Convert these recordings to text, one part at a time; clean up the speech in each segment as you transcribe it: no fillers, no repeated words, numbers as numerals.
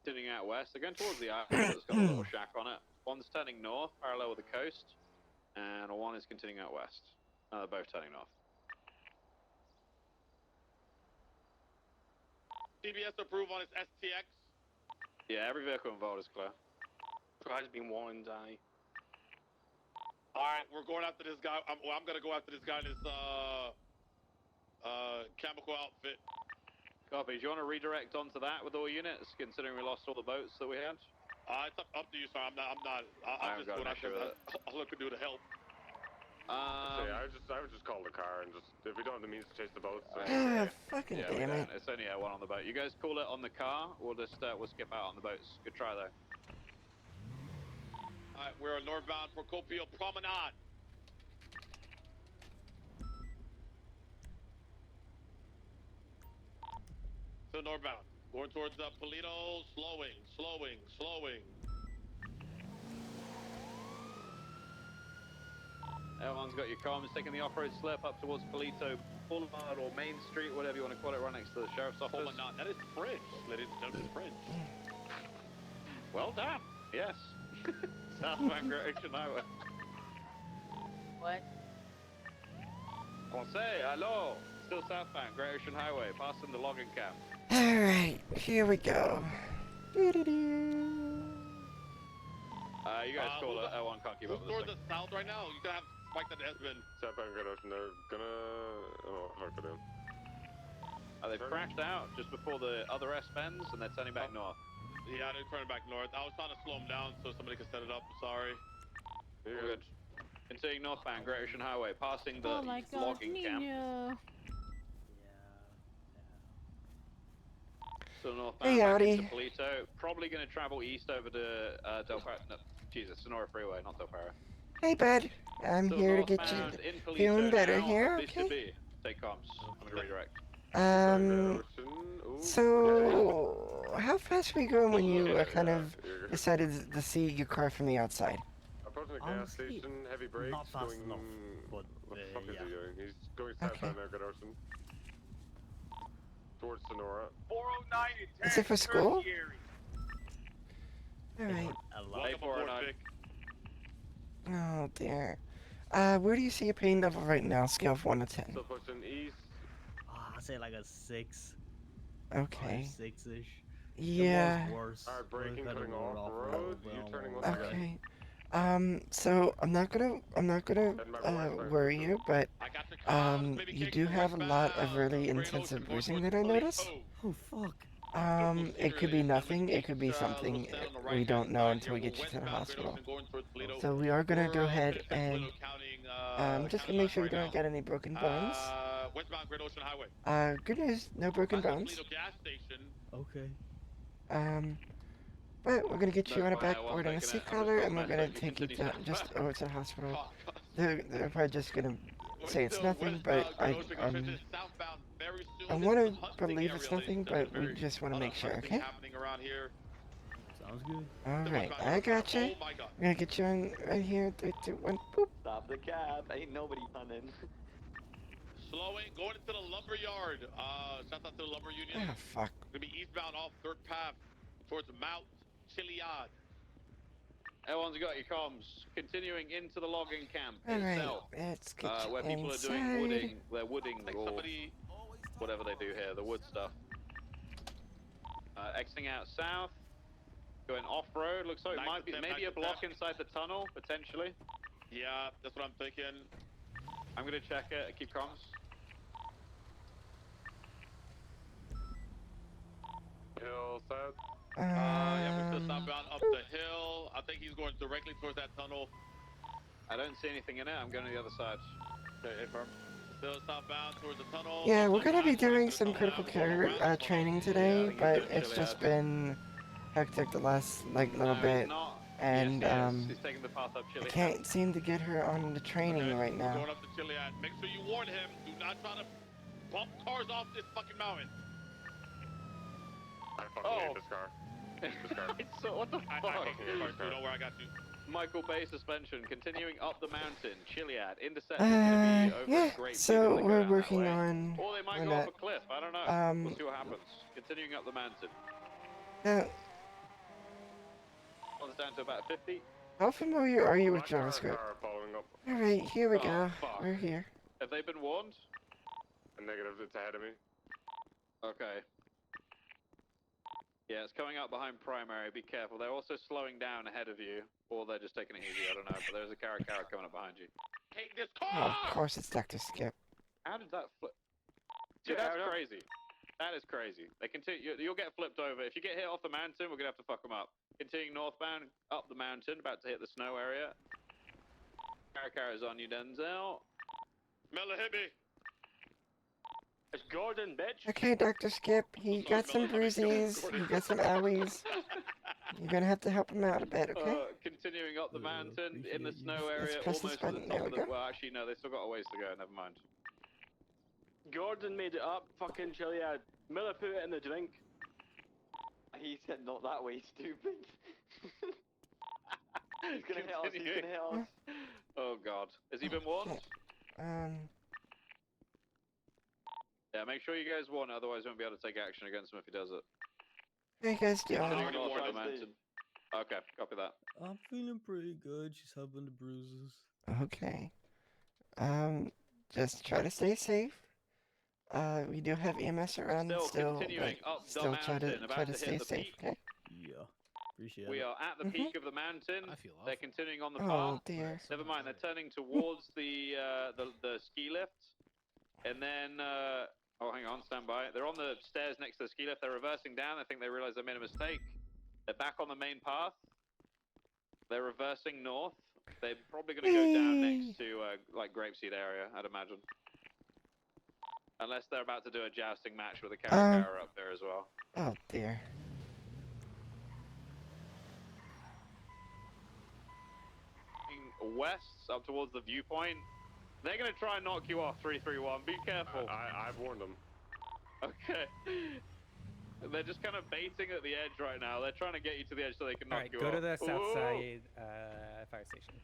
Continuing out west. They're going towards the island that's got a little shack on it. One's turning north, parallel with the coast, and one is continuing out west. They're both turning north. CBS approve on its STX. Yeah, every vehicle involved is clear. Has been warned, I. Alright, we're going after this guy. I'm gonna go after this guy in his chemical outfit. Copy. Do you want to redirect onto that with all units, considering we lost all the boats that we had? It's up to you, sir. I'm not. I'm just going after I'll look to do to help. I would just call the car and just, if we don't have the means to chase the boats. Fucking yeah, damn it. It's only one on the boat. You guys call it on the car. We'll just we'll skip out on the boats. Good try though. Alright, we're northbound Procopio Promenade. Still northbound. Going towards Polito. Slowing. Everyone's got your comms, taking the off-road slip up towards Polito Boulevard or Main Street, whatever you want to call it, right next to the sheriff's office. Promenade. That is French, ladies and gentlemen, French. Well done. Yes. Southbound Great Ocean Highway. What? Conseil, hello. Still southbound Great Ocean Highway, passing the logging camp. Alright, here we go. You guys call it. One can't keep up with this Towards the south right now. You gotta have spiked that has been. Southbound Great Ocean, they're gonna. Oh, hard to do. They've crashed out just before the other S bends and they're turning back north. Yeah, they're turning back north. I was trying to slow them down so somebody could set it up. Sorry. You're good. Continuing northbound Great Ocean Highway, passing the Oh my God, logging camp. Nino. So northbound Hey, back howdy. into Polito. Probably going to travel east over to Del Perro. No, Jesus, Sonora Freeway, not Del Perro. Hey, bud. I'm So here to get northbound you in Polito feeling better now, here, place to okay? be. Take comms. I'm going to redirect. So, how fast were you going when you kind of decided to see your car from the outside? Approaching the gas station, heavy brakes, not fast going... enough, but, what the fuck is yeah. he doing? He's going southbound now, Great Ocean. Towards Sonora. 409 and Is it for school? Alright. Welcome aboard, Vic. Oh, dear. Where do you see your pain level right now, scale of 1 to 10? Still pushing east. I'd say like a 6. Okay. 6-ish. Yeah. Worse. Hard braking, cutting off road. You turning once again. Okay. So I'm not gonna worry you, but you do have a lot of really intensive bruising that I noticed. Oh fuck. It could be nothing, it could be something we don't know until we get you to the hospital. So we are gonna go ahead and just gonna make sure you don't get any broken bones. Westbound Great Ocean Highway. Good news, no broken bones. Okay. But we're gonna get you on a backboard and a seat collar, and we're gonna take you down just over to the hospital. They're probably just gonna say it's nothing, but I want to believe it's nothing, but we just want to make sure, okay? Sounds good. Alright, I got you. We're gonna get you in right here. 3, 2, 1, boop. Stop the cab. Ain't nobody running. Slowing, going into the lumber yard. Shout out to the lumber union. Ah, fuck. Gonna be eastbound off 3rd Path towards Mount Chiliad. Everyone's got your comms. Continuing into the logging camp Alright, itself. let's get you where people inside. are doing wooding, they're wooding Like or somebody... whatever they do here, the wood stuff. Exiting out south, going off-road. Looks like it might be maybe a block inside the tunnel, potentially. Yeah, that's what I'm thinking. I'm gonna check it. Keep comms. Hill south. Yeah, we're still southbound up the hill. I think he's going directly towards that tunnel. I don't see anything in it. I'm going to the other side. Okay, affirm. Still southbound towards the tunnel. Yeah, we're gonna be doing some critical care training today, but it's just been hectic the last little bit, and he's taking the path up I Chiliad. can't seem to get her on the training right now. Going up to Chiliad. Make sure you warn him. Do not try to bump cars off this fucking mountain. I fucking hate this car. This car. So what the fuck? I fucking hate this car. You know where I got you. Michael Bay suspension, continuing up the mountain, Chiliad, interception gonna be over Yeah, a great so big we're that working way. on Or they might on go that. off a cliff, I don't know. We'll see what happens. Continuing up the mountain. Now, One's down to about 50. How familiar are you with My car JavaScript? following up. Alright, here we Oh, go. fuck. We're here. Have they been warned? Negative, it's ahead of me. Okay. Yeah, it's coming up behind primary. Be careful. They're also slowing down ahead of you, or they're just taking it easy. I don't know. But there's a carrot coming up behind you. Take this Oh, car! of course it's Dr. Skip. How did that flip? Dude, that's crazy. That is crazy. They continue. You'll get flipped over. If you get hit off the mountain, we're gonna have to fuck them up. Continuing northbound up the mountain, about to hit the snow area. Carrot is on you, Denzel. Miller hit me. It's Gordon, bitch. Okay, Dr. Skip, he got some bruises, he got some owies. You're gonna have to help him out a bit, okay? Continuing up the mountain in the appreciate you. snow Let's area, press this almost to the button. top There of we the. go. Well, actually, no, they still got a ways to go. Never mind. Gordon made it up. Fucking Chiliad. Miller put it in the drink. He said not that way, stupid. He's gonna hit us. He's gonna hit us. Oh god, has he been warned? Yeah, make sure you guys warn, otherwise we won't be able to take action against him if he does it. How you guys doing? Continuing already north of warned the him. mountain. Okay, copy that. I'm feeling pretty good. She's helping the bruises. Okay. Just try to stay safe. We do have EMS around still, continuing but up the still try mountain, to about to stay hit the safe, peak. okay? Yeah. Appreciate We it. are at the peak of the mountain. I feel awful. They're continuing on the Oh path. dear. Never mind, they're turning towards the ski lift. And then, oh, hang on, stand by. They're on the stairs next to the ski lift. They're reversing down. I think they realize they made a mistake. They're back on the main path. They're reversing north. They're probably going to go down next to, like, Grapeseed area, I'd imagine. Unless they're about to do a jousting match with a Caracara up there as well. Oh dear. West, up towards the viewpoint. They're going to try and knock you off, 331. Be careful. I've warned them. Okay. They're just kind of baiting at the edge right now. They're trying to get you to the edge so they can knock Alright, you go off. to the south Ooh. side fire station.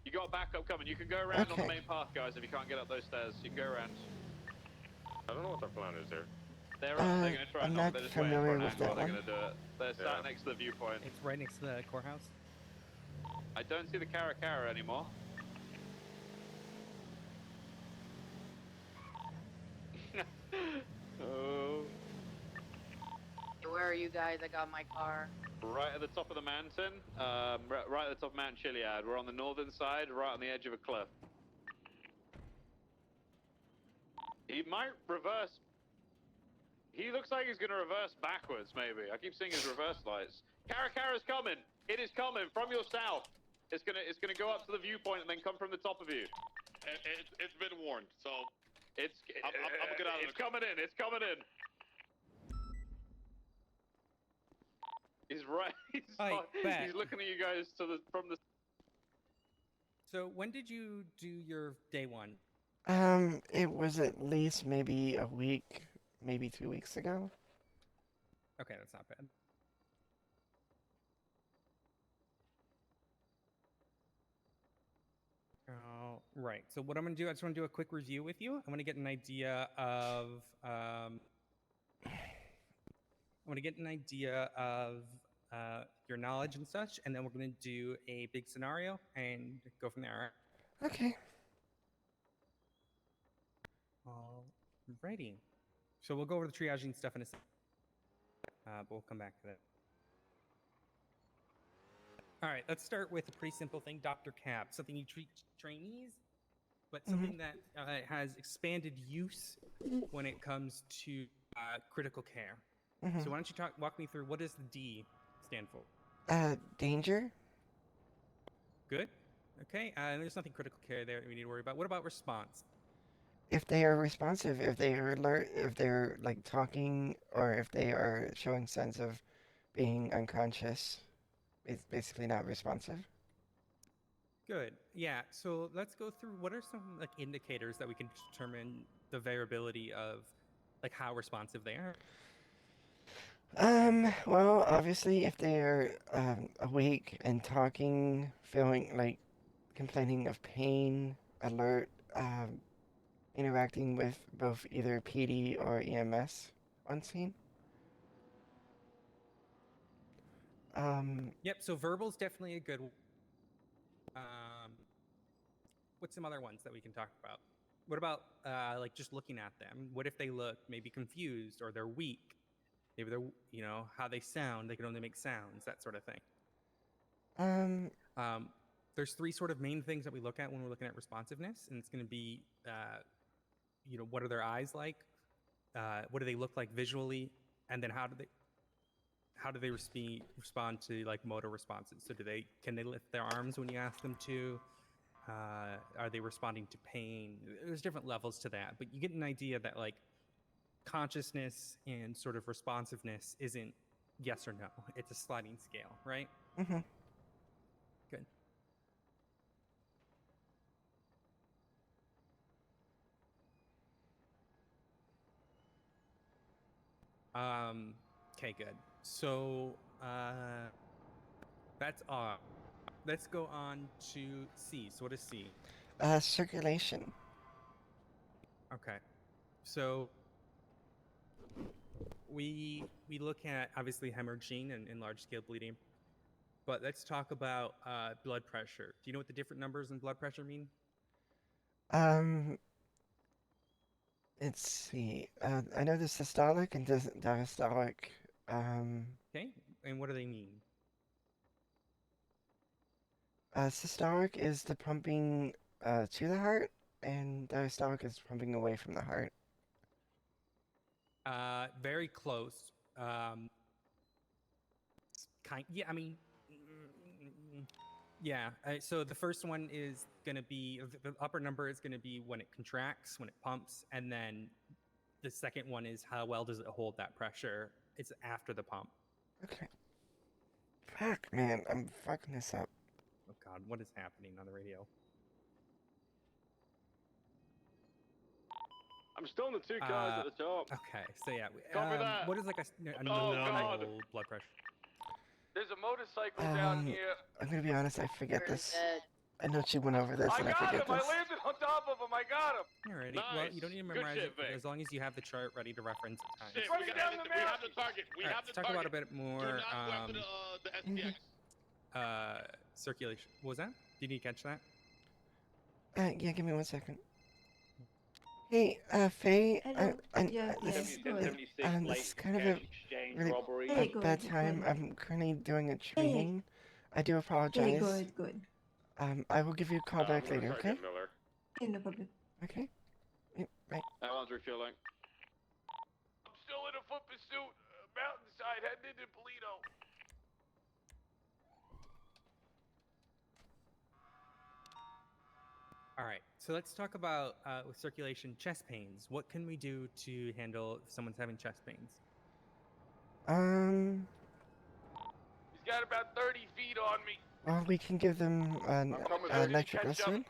You got backup coming. You can go around on the Okay. main path, guys, if you can't get up those stairs. You can go around. I don't know what their plan is here. They're going to try I'm and not knock. They're just waiting for familiar an with angle. that They're one. going to do it. They're sat Yeah. next to the viewpoint. It's right next to the courthouse. I don't see the Caracara anymore. Oh. Where are you guys? I got my car. Right at the top of the mountain, right at the top of Mount Chiliad. We're on the northern side, right on the edge of a cliff. He might reverse. He looks like he's going to reverse backwards, maybe. I keep seeing his reverse lights. Caracara's coming. It is coming from your south. It's gonna go up to the viewpoint and then come from the top of you. It's been warned, so I'm gonna get out of It's coming in. It's coming in. He's right. He's looking at you guys from the. So when did you do your day one? It was at least maybe a week, maybe 2 weeks ago. Okay, that's not bad. Right. So what I'm gonna do, I just want to do a quick review with you. I want to get an idea of your knowledge and such, and then we're gonna do a big scenario and go from there. Okay. Alrighty. So we'll go over the triaging stuff in a second. But we'll come back to that. All right, let's start with a pretty simple thing, Dr. Cab. Something you treat trainees, but something that has expanded use when it comes to critical care. So why don't you walk me through, what does the D stand for? Danger? Good. Okay, there's nothing critical care there that we need to worry about. What about response? If they are responsive, if they are alert, if they're like talking, or if they are showing signs of being unconscious, it's basically not responsive. Good. Yeah. So let's go through what are some like indicators that we can determine the variability of like how responsive they are. Well, obviously, if they are awake and talking, feeling like complaining of pain, alert, interacting with both either PD or EMS on scene. Yep. So verbal's definitely a good. What's some other ones that we can talk about? What about like just looking at them? What if they look maybe confused or they're weak? Maybe they're, you know, how they sound. They can only make sounds, that sort of thing. There's three sort of main things that we look at when we're looking at responsiveness, and it's going to be, you know, what are their eyes like? What do they look like visually? And then how do they respond to like motor responses? So can they lift their arms when you ask them to? Are they responding to pain? There's different levels to that, but you get an idea that like consciousness and sort of responsiveness isn't yes or no. It's a sliding scale, right? Mm-hmm. Good. Okay, good. So that's R. Let's go on to C. So what is C? Circulation. Okay. So we look at obviously hemorrhaging and large scale bleeding, but let's talk about blood pressure. Do you know what the different numbers in blood pressure mean? Let's see. I know the systolic and diastolic. Okay. And what do they mean? Systolic is the pumping to the heart, and diastolic is pumping away from the heart. Very close. Yeah, I mean, yeah. So the first one is going to be, the upper number is going to be when it contracts, when it pumps, and then the second one is how well does it hold that pressure. It's after the pump. Okay. Fuck, man, I'm fucking this up. Oh God, what is happening on the radio? I'm still in the two cars at the top. Okay, so yeah. Copy that. What is like a God. normal blood pressure? There's a motorcycle down here. I'm gonna be honest, I forget You're this. dead. I know she went over this, I and I got him! forget I this. landed on top of him! I got him! Alrighty. Well, you don't need to Nice. Good memorize shit, it, but Vic. as long as you have the chart ready to reference at times. Shit, running we down have the we have mountain. the target. We Alright, have the let's talk target. about a bit more Do not go after the SPX. circulation. What was that? Did you catch that? Yeah, give me 1 second. Hey, Faye, Hello. Yeah, this, go ahead. this is kind of a really Hey, go bad ahead, time. go ahead. I'm currently doing a training. I do apologize. Hey, go ahead, go ahead. I will give you a call back later, okay? Sergeant Miller. Hey, no problem. Okay? Yep, bye. That one's refueling. I'm still in a foot pursuit. Mountainside, heading into Polito. All right. So let's talk about with circulation, chest pains. What can we do to handle if someone's having chest pains? He's got about 30 feet on me. Well, we can give them nitroglycerin.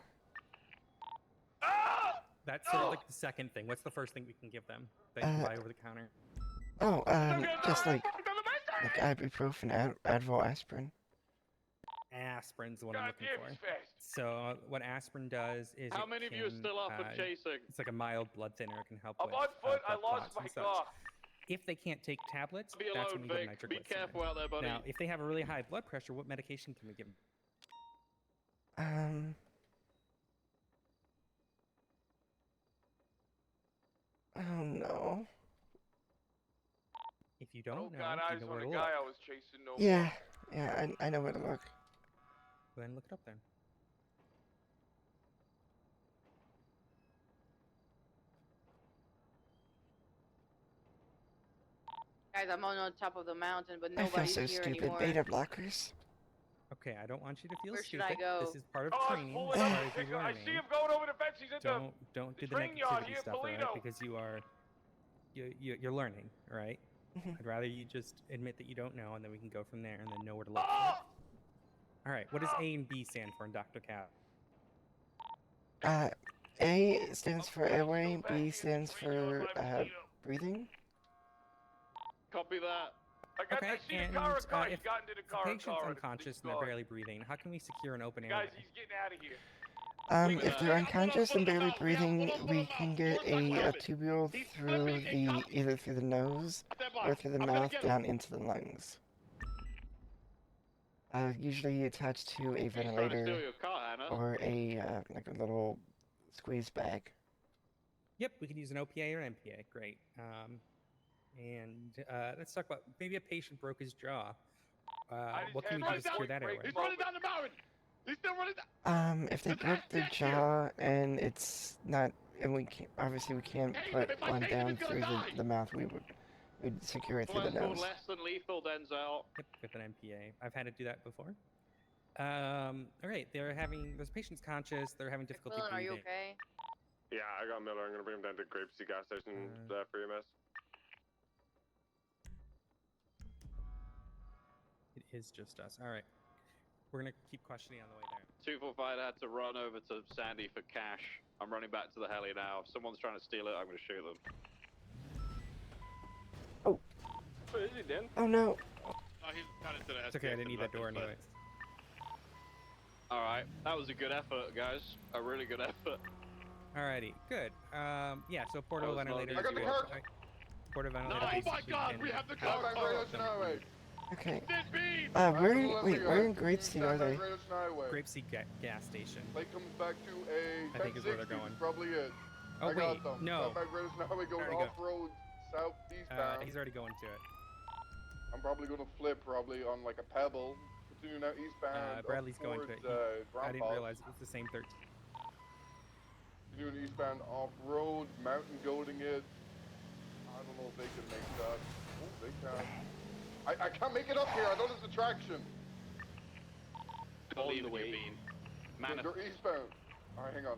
Ah! That's sort of like the second thing. What's the first thing we can give them that you can buy over the counter? Oh, just like ibuprofen, Advil, aspirin. Aspirin's the one I'm God looking damn, for. he's fast. So what aspirin does is How it many of you are can, still up and chasing? It's like a mild blood thinner. It can help I'm with on foot. I blood lost clots my and such. car. If they can't take tablets, Be that's alone, when you give them Vic. Be nitroglycerin. careful out there, buddy. Now, if they have a really high blood pressure, what medication can we give them? Oh no. If you don't know, God, you eyes know on where the to guy look. I was chasing. No Yeah, I know where to look. Go ahead and look it up then. Guys, I'm on top of the mountain, but I feel nobody's so here stupid. anymore. Beta blockers. Okay, I don't want you to feel Where should stupid. I go? This is part of Oh, I'm training. pulling As up. far as you I learning. see him going over the fence. He's in Don't do the train yard negativity here, stuff, all right? Polito. Because you're learning, all right? Mhm. I'd rather you just admit that you don't know, and then we can go from there, and then know where to look. Oh! All right, what does A and B stand for in Dr. Cap? A stands for airway, B stands for breathing. Copy that. Okay, I see and the car. He if got into the the car. patient's unconscious and they're barely breathing, how can we secure an open airway? Guys, he's getting out of here. If they're unconscious and barely breathing, we can get a tubule through either through the nose or through the mouth down into the lungs. Usually attached to a He's trying to steal ventilator your car, Hannah. or a like a little squeeze bag. Yep, we could use an OPA or an MPA. Great. Let's talk about maybe a patient broke his jaw. What can we do to secure that airway? He's running down the mountain. He's still running down. If they broke their jaw and it's not, and we can't, obviously we can't put one down through the mouth, we'd secure it through the Someone's nose. called less than lethal, Denzel. Yep, with an MPA. I've had to do that before. All right, this patient's conscious. They're having difficulty Dylan, are you breathing. okay? Yeah, I got Miller. I'm gonna bring him down to Grapesy gas station for EMS. It is just us. All right, we're gonna keep questioning on the way there. 245 had to run over to Sandy for cash. I'm running back to the heli now. If someone's trying to steal it, I'm gonna shoot them. What is he doing? Oh no! Oh, he's kind of to the It's okay. I didn't need that door anyway. All right, that was a good effort, guys. A really good effort. Alrighty, good. Yeah, so portable That was not ventilator. easy. I got the car. Portable ventilator. Oh my basically God, can we have the help car. them breathe. Okay. This beam. Where in Grapesy are they? Grapeseed gas station. Lake comes back to a I think is where they're going. probably it. Oh I wait, got them. no. Back Greatest Highway going Already go. off-road southeastbound. He's already going to it. I'm probably going to flip probably on like a pebble. Continue now eastbound. Bradley's up going to towards, it. I Grand didn't Pass. realize it was the same 13. Continuing eastbound off-road, mountain goading it. I don't know if they can make that. Oh, they can. I can't make it up here. I don't have the traction. Believe in you, Bean. They're eastbound. Alright, hang on.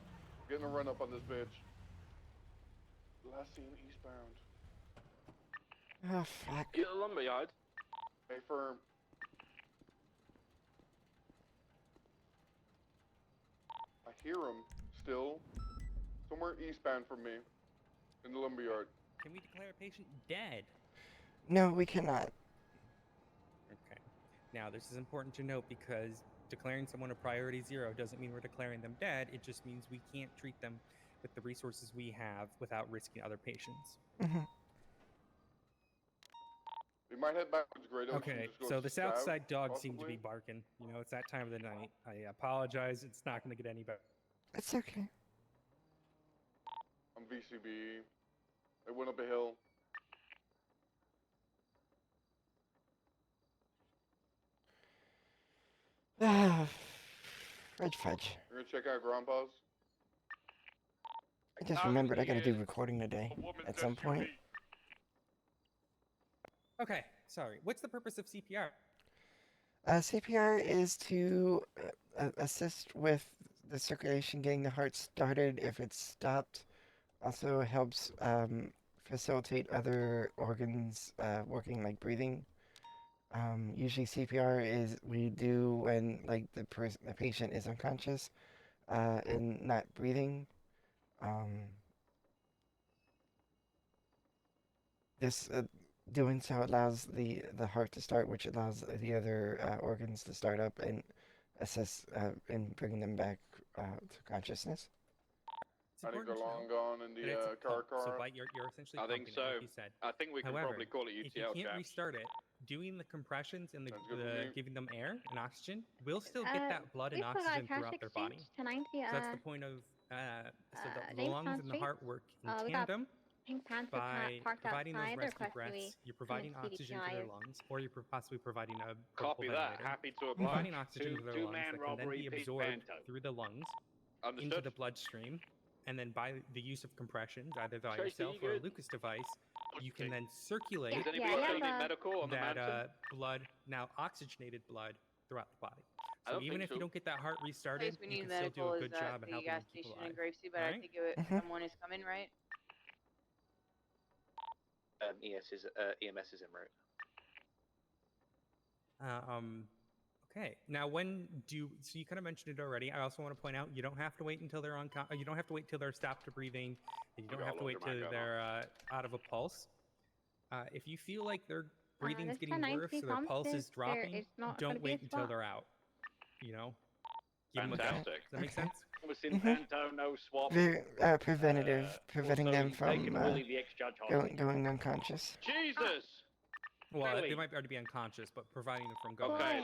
Getting a run up on this bitch. Last seen eastbound. Oh fuck. You at the lumberyard? Hey, firm. I hear him still. Somewhere eastbound from me. In the lumberyard. Can we declare a patient dead? No, we cannot. Okay. Now, this is important to note because declaring someone a priority 0 doesn't mean we're declaring them dead. It just means we can't treat them with the resources we have without risking other patients. Mm-hmm. We might head back towards Great Ocean. Okay, just go so the south south, side dogs seem to possibly. be barking. You know, it's that time of the night. I apologize. It's not going to get any better. It's okay. On VCB. They went up a hill. Fudge. We're gonna check out Grandpa's. I just remembered I gotta do recording today at some point. Okay, sorry. What's the purpose of CPR? CPR is to assist with the circulation, getting the heart started if it's stopped. Also helps facilitate other organs working, like breathing. Usually CPR is we do when like the patient is unconscious and not breathing. This doing so allows the heart to start, which allows the other organs to start up and assist in bringing them back to consciousness. I think they're long gone in the car. So you're essentially I think pumping it, so. like you said. I think we can However, probably call it if you UTL, can't chaps. restart it, doing the compressions and Sounds good to me. giving them air and oxygen will still get that blood and we forgot oxygen cash throughout their body. exchange tonight. So that's the point of so the Jamestown lungs and the Street. heart work in We got tandem Pink Panther by parked providing those outside. rescue Request we breaths. You're providing oxygen to their lungs, or you're possibly providing a Copy portable that. ventilator. Happy to Providing oblige. oxygen to their lungs that can then be absorbed through the lungs into Understood. the bloodstream, and then by the use of compressions, either by Tracy, yourself you or a good? Lucas device, you can then circulate Is anybody Yeah, still yeah, need medical on the that mountain? blood, now oxygenated blood, throughout the body. I So don't even think if you so. don't get that heart restarted, Place we you need can still do medical a is good at job at the helping gas people station in alive. Gravesy, but I Alright. think someone is coming, right? EMS is en route. Okay. Now, so you kind of mentioned it already. I also want to point out you don't have to wait until they're you don't have to wait till they're stopped to breathing. And you don't have to wait till they're out of a pulse. If you feel like their breathing's this getting the worse or their 90 pulse is pumps, dropping, it's not don't gonna be a wait until swap. they're out. You know, give them a go. Does Fantastic. that make sense? We've seen Panto, no swap. Very preventative, preventing Also, them they can from bully the ex-judge hard. going unconscious. Jesus! Well, Really? they might already be unconscious, but providing them from going. Okay.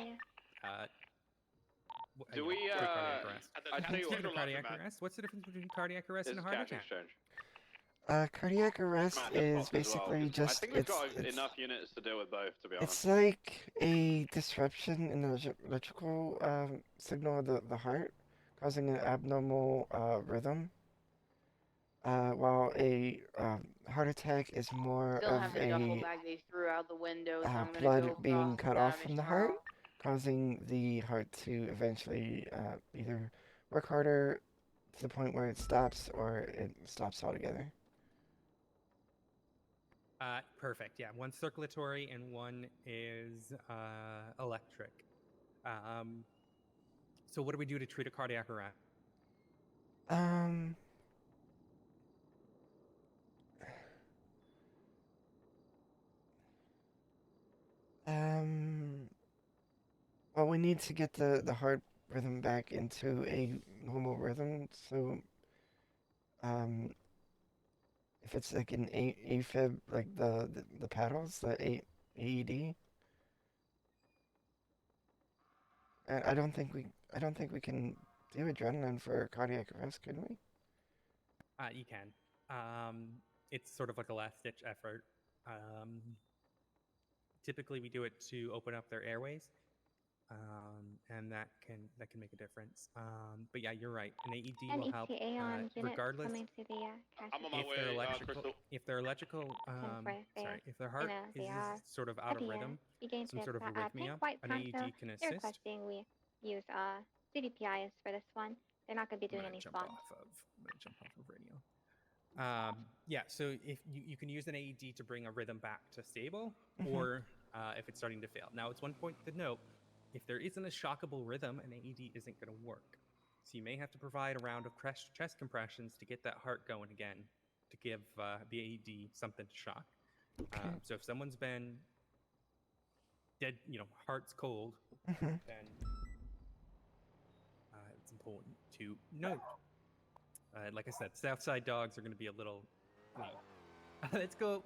Boy. Do we, cardiac arrest. I tell you what, Speaking of Cardiac man. arrest. What's the difference between cardiac arrest this and is a heart cash attack? exchange. Cardiac arrest Matt, is Fox as well, basically 'cause I just think we've got enough units to deal with both, to be honest. it's like a disruption in the electrical signal of the heart, causing an abnormal rhythm. While a heart attack is more Still have of the duffel a bag they threw out the window, so I'm gonna blood go being cut off cross-examine from the heart, tomorrow. causing the heart to eventually either work harder to the point where it stops or it stops altogether. Perfect. Yeah, one circulatory and one is electric. So what do we do to treat a cardiac arrest? Well, we need to get the heart rhythm back into a normal rhythm. So, if it's like an AFib, like the paddles, the AED, I don't think we can do adrenaline for cardiac arrest, can we? You can. It's sort of like a last-ditch effort. Typically, we do it to open up their airways, and that can make a difference. But yeah, you're right. An AED will help regardless. I'm on my way, Crystal. If their electrical, if their heart is sort of out of rhythm, some sort of arrhythmia, an AED can assist. Requesting we use CDPIs for this one. They're not going to be doing any I'm swap. gonna jump off of radio. Yeah, so if you can use an AED to bring a rhythm back to stable, or if it's starting to fail. Now, it's one point to note, if there isn't a shockable rhythm, an AED isn't going to work. So you may have to provide a round of chest compressions to get that heart going again, to give the AED something to shock. So if someone's been dead, heart's cold, then it's important to note. Like I said, Southside dogs are going to be a little. Let's go.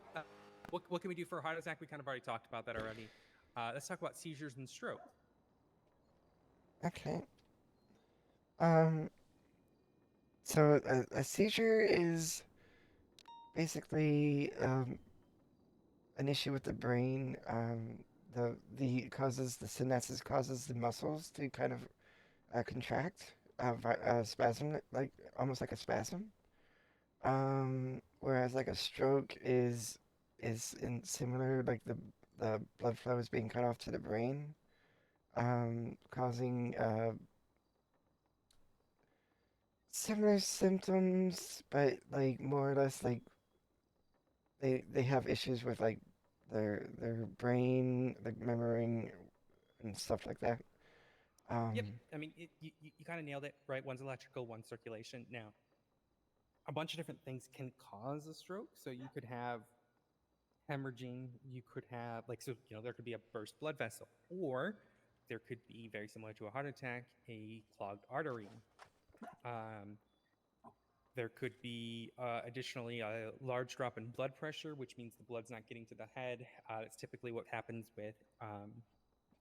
What can we do for a heart attack? We kind of already talked about that already. Let's talk about seizures and stroke. Okay. So a seizure is basically an issue with the brain. The synapses causes the muscles to kind of contract, spasm, like almost like a spasm. Whereas like a stroke is in similar, like the blood flow is being cut off to the brain, causing similar symptoms, but like more or less like they have issues with like their brain, like remembering and stuff like that. Yep, I mean, you kind of nailed it, right? One's electrical, one's circulation. Now, a bunch of different things can cause a stroke. So you could have hemorrhaging, you could have, there could be a burst blood vessel, or there could be, very similar to a heart attack, a clogged artery. There could be, additionally, a large drop in blood pressure, which means the blood's not getting to the head. That's typically what happens with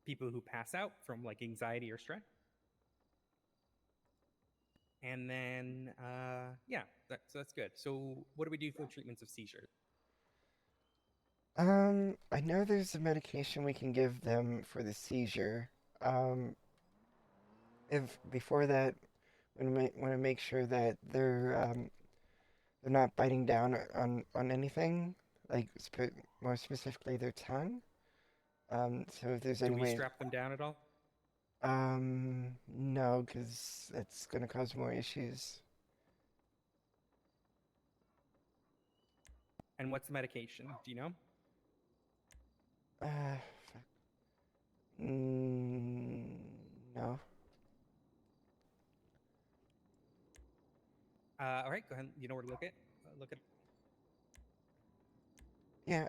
people who pass out from like anxiety or stress. And then, so that's good. So what do we do for treatments of seizures? I know there's a medication we can give them for the seizure. If before that, we want to make sure that they're not biting down on anything, like more specifically their tongue. So if there's any way... Do we strap them down at all? No, because it's going to cause more issues. And what's the medication? Do you know? Fuck. No. All right, go ahead. You know where to look at? Yeah,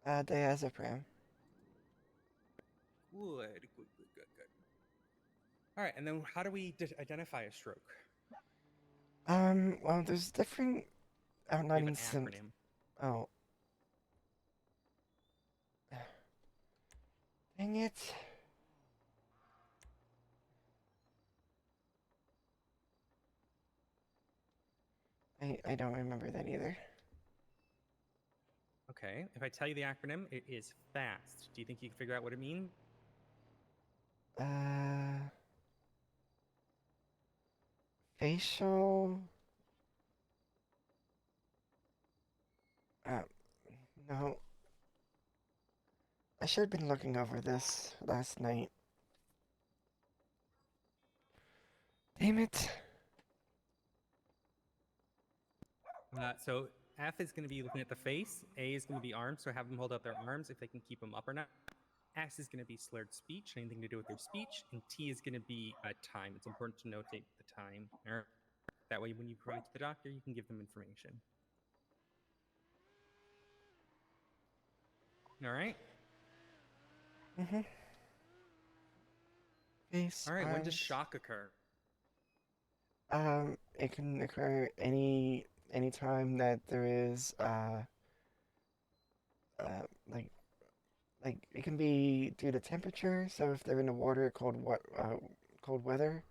diazepam. Good. All right, and then how do we identify a stroke? Well, there's different outlining symptoms. Oh. Dang it. I don't remember that either. Okay, if I tell you the acronym, it is FAST. Do you think you can figure out what it means? Facial. No. I should have been looking over this last night. Damn it. So F is going to be looking at the face. A is going to be arms, so have them hold up their arms if they can keep them up or not. X is going to be slurred speech, anything to do with their speech. And T is going to be time. It's important to notate the time. That way, when you provide to the doctor, you can give them information. All right? Mm-hmm. Face, All right, when does arms. shock occur? It can occur any time that there is like it can be due to temperature. So if they're in the water, cold weather,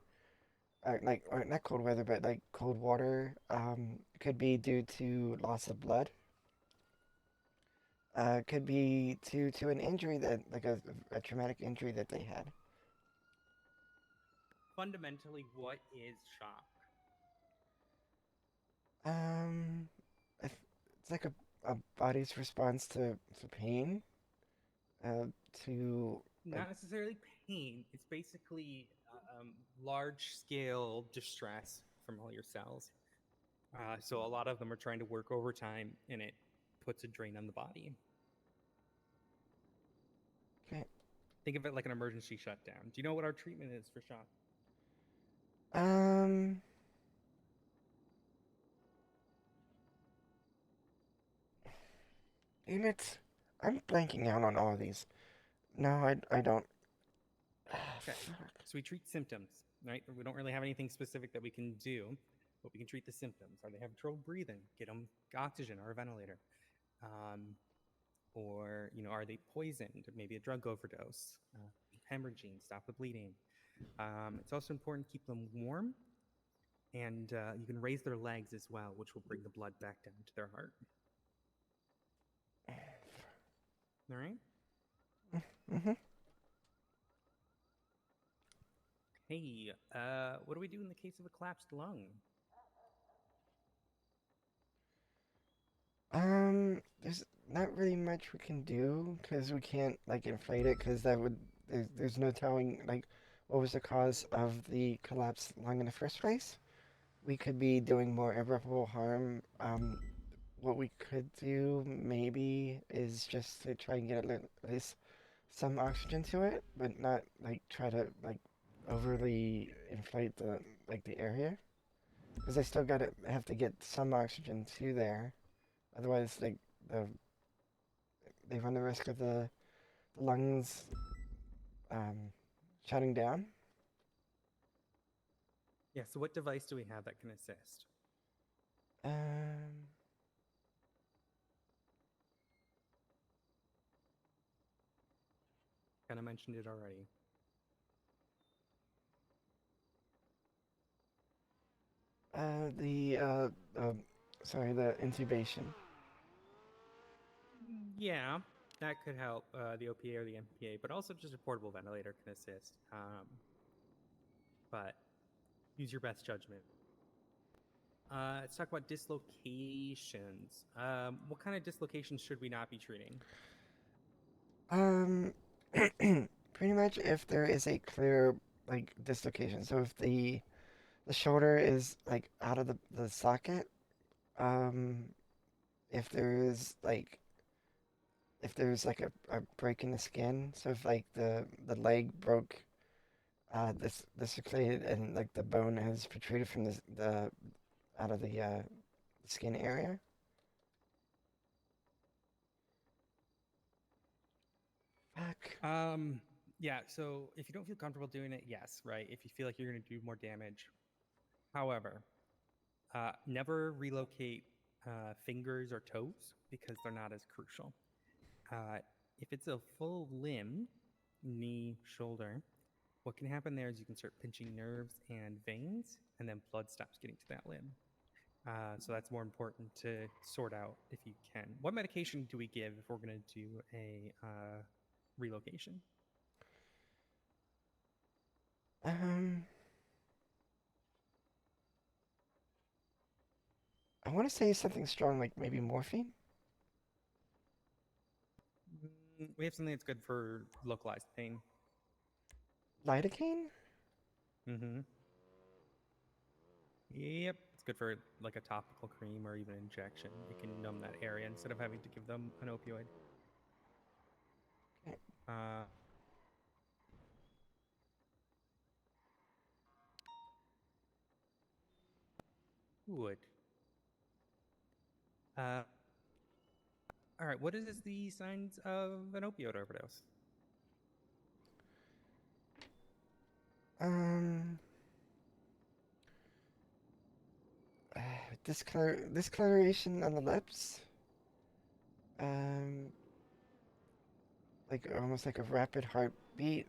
or not cold weather, but like cold water, it could be due to loss of blood. Could be due to an injury that like a traumatic injury that they had. Fundamentally, what is shock? It's like a body's response to pain. To Not necessarily pain. It's basically large-scale distress from all your cells. So a lot of them are trying to work overtime, and it puts a drain on the body. Okay. Think of it like an emergency shutdown. Do you know what our treatment is for shock? Damn it. I'm blanking out on all of these. No, I don't. Okay. So we treat symptoms, right? We don't really have anything specific that we can do, but we can treat the symptoms. Are they having trouble breathing? Get them oxygen or a ventilator. Or, are they poisoned? Maybe a drug overdose. Hemorrhaging, stop the bleeding. It's also important to keep them warm. And you can raise their legs as well, which will bring the blood back down to their heart. All right? Mm-hmm. Hey, what do we do in the case of a collapsed lung? There's not really much we can do because we can't like inflate it because there's no telling like what was the cause of the collapsed lung in the first place. We could be doing more irreparable harm. What we could do maybe is just to try and get at least some oxygen to it, but not like try to like overly inflate the area, because I still have to get some oxygen to there. Otherwise, like they run the risk of the lungs shutting down. Yeah, so what device do we have that can assist? Kind of mentioned it already. The intubation. Yeah, that could help the OPA or the MPA, but also just a portable ventilator can assist. But use your best judgment. Let's talk about dislocations. What kind of dislocations should we not be treating? Pretty much if there is a clear like dislocation. So if the shoulder is like out of the socket, if there's like a break in the skin, so if like the leg broke, dislocated and like the bone has protruded from the out of the skin area. Fuck. Yeah, so if you don't feel comfortable doing it, yes, right? If you feel like you're going to do more damage. However, never relocate fingers or toes because they're not as crucial. If it's a full limb, knee, shoulder. What can happen there is you can start pinching nerves and veins, and then blood stops getting to that limb. So that's more important to sort out if you can. What medication do we give if we're going to do a relocation? I want to say something strong, like maybe morphine. We have something that's good for localized pain. Lidocaine? Mm-hmm. Yep, it's good for like a topical cream or even injection. It can numb that area instead of having to give them an opioid. Okay. Would. All right, what is the signs of an opioid overdose? Discoloration on the lips. Like almost like a rapid heartbeat.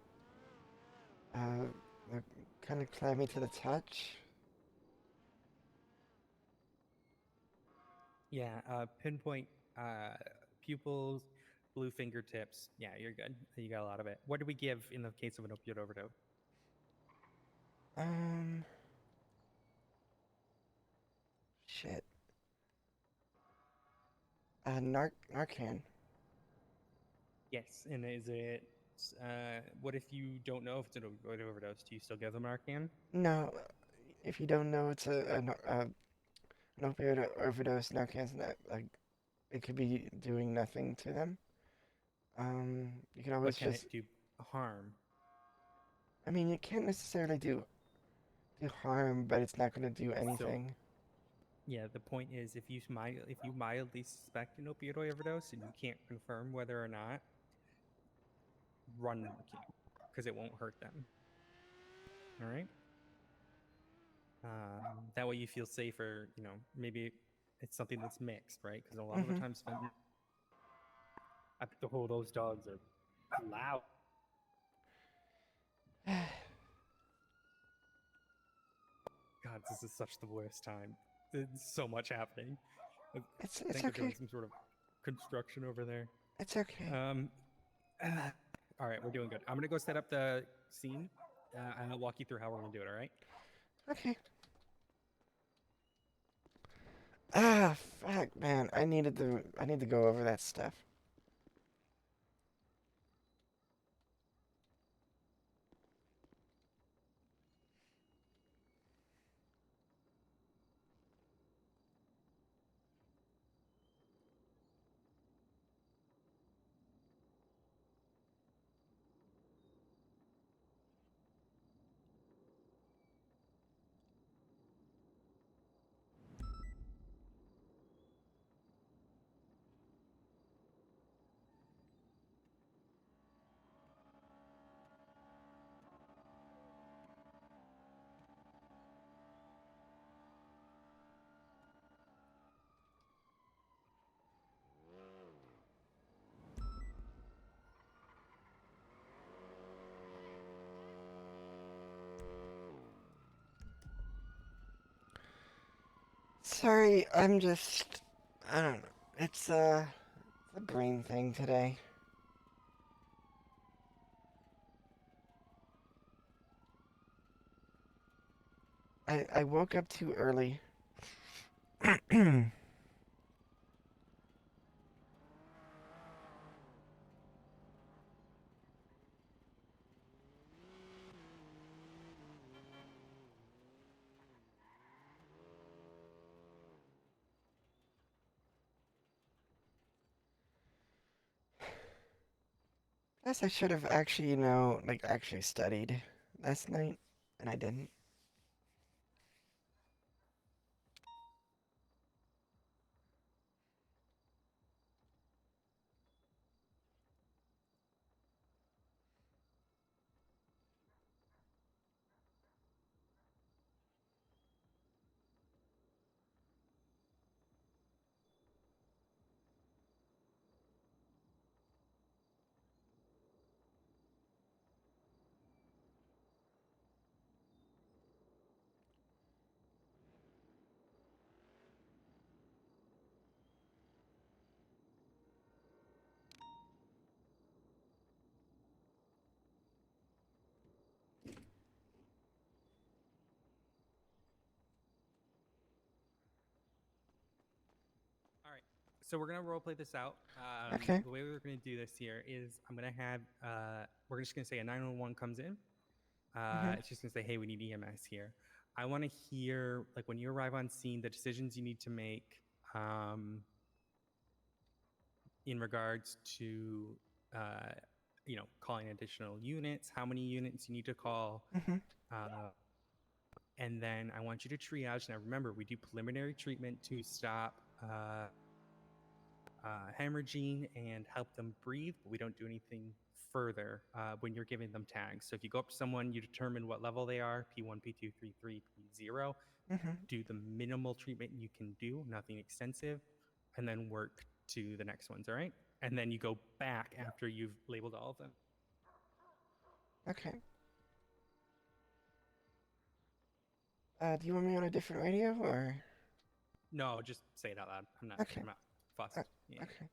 Like kind of clammy to the touch. Yeah, pinpoint pupils, blue fingertips. Yeah, you're good. You got a lot of it. What do we give in the case of an opioid overdose? Shit. Narcan. Yes, and is it? What if you don't know if it's an opioid overdose? Do you still give them Narcan? No, if you don't know it's an opioid overdose, Narcan's not like it could be doing nothing to them. You can always But can just. it do harm? I mean, it can't necessarily do harm, but it's not going to do anything. Yeah, the point is if you mildly suspect an opioid overdose and you can't confirm whether or not, run Narcan because it won't hurt them. All right. That way you feel safer. You know, maybe it's something that's mixed, right? Because a lot of the times, those dogs are loud. God, this is such the worst time. There's so much happening. It's they're okay. doing some sort of construction over there. It's okay. All right, we're doing good. I'm gonna go set up the scene, and I'll walk you through how we're gonna do it. All right? Okay. Ah, fuck, man. I need to go over that stuff. Sorry, I don't know. It's a brain thing today. I woke up too early. Guess I should have actually, actually studied last night, and I didn't. So we're gonna role play this out. Okay. The way we're gonna do this here is I'm gonna have we're just gonna say a 911 comes in. It's just gonna say, hey, we need EMS here. I want to hear, like, when you arrive on scene, the decisions you need to make in regards to calling additional units, how many units you need to call. And then I want you to triage. Now, remember, we do preliminary treatment to stop hemorrhaging and help them breathe, but we don't do anything further when you're giving them tags. So if you go up to someone, you determine what level they are, P1, P2, P3, P0, do the minimal treatment you can do, nothing extensive, and then work to the next ones, all right? And then you go back after you've labeled all of them. Okay. Do you want me on a different radio, or? No, just say it out loud. I'm not fussed. Yeah. Okay.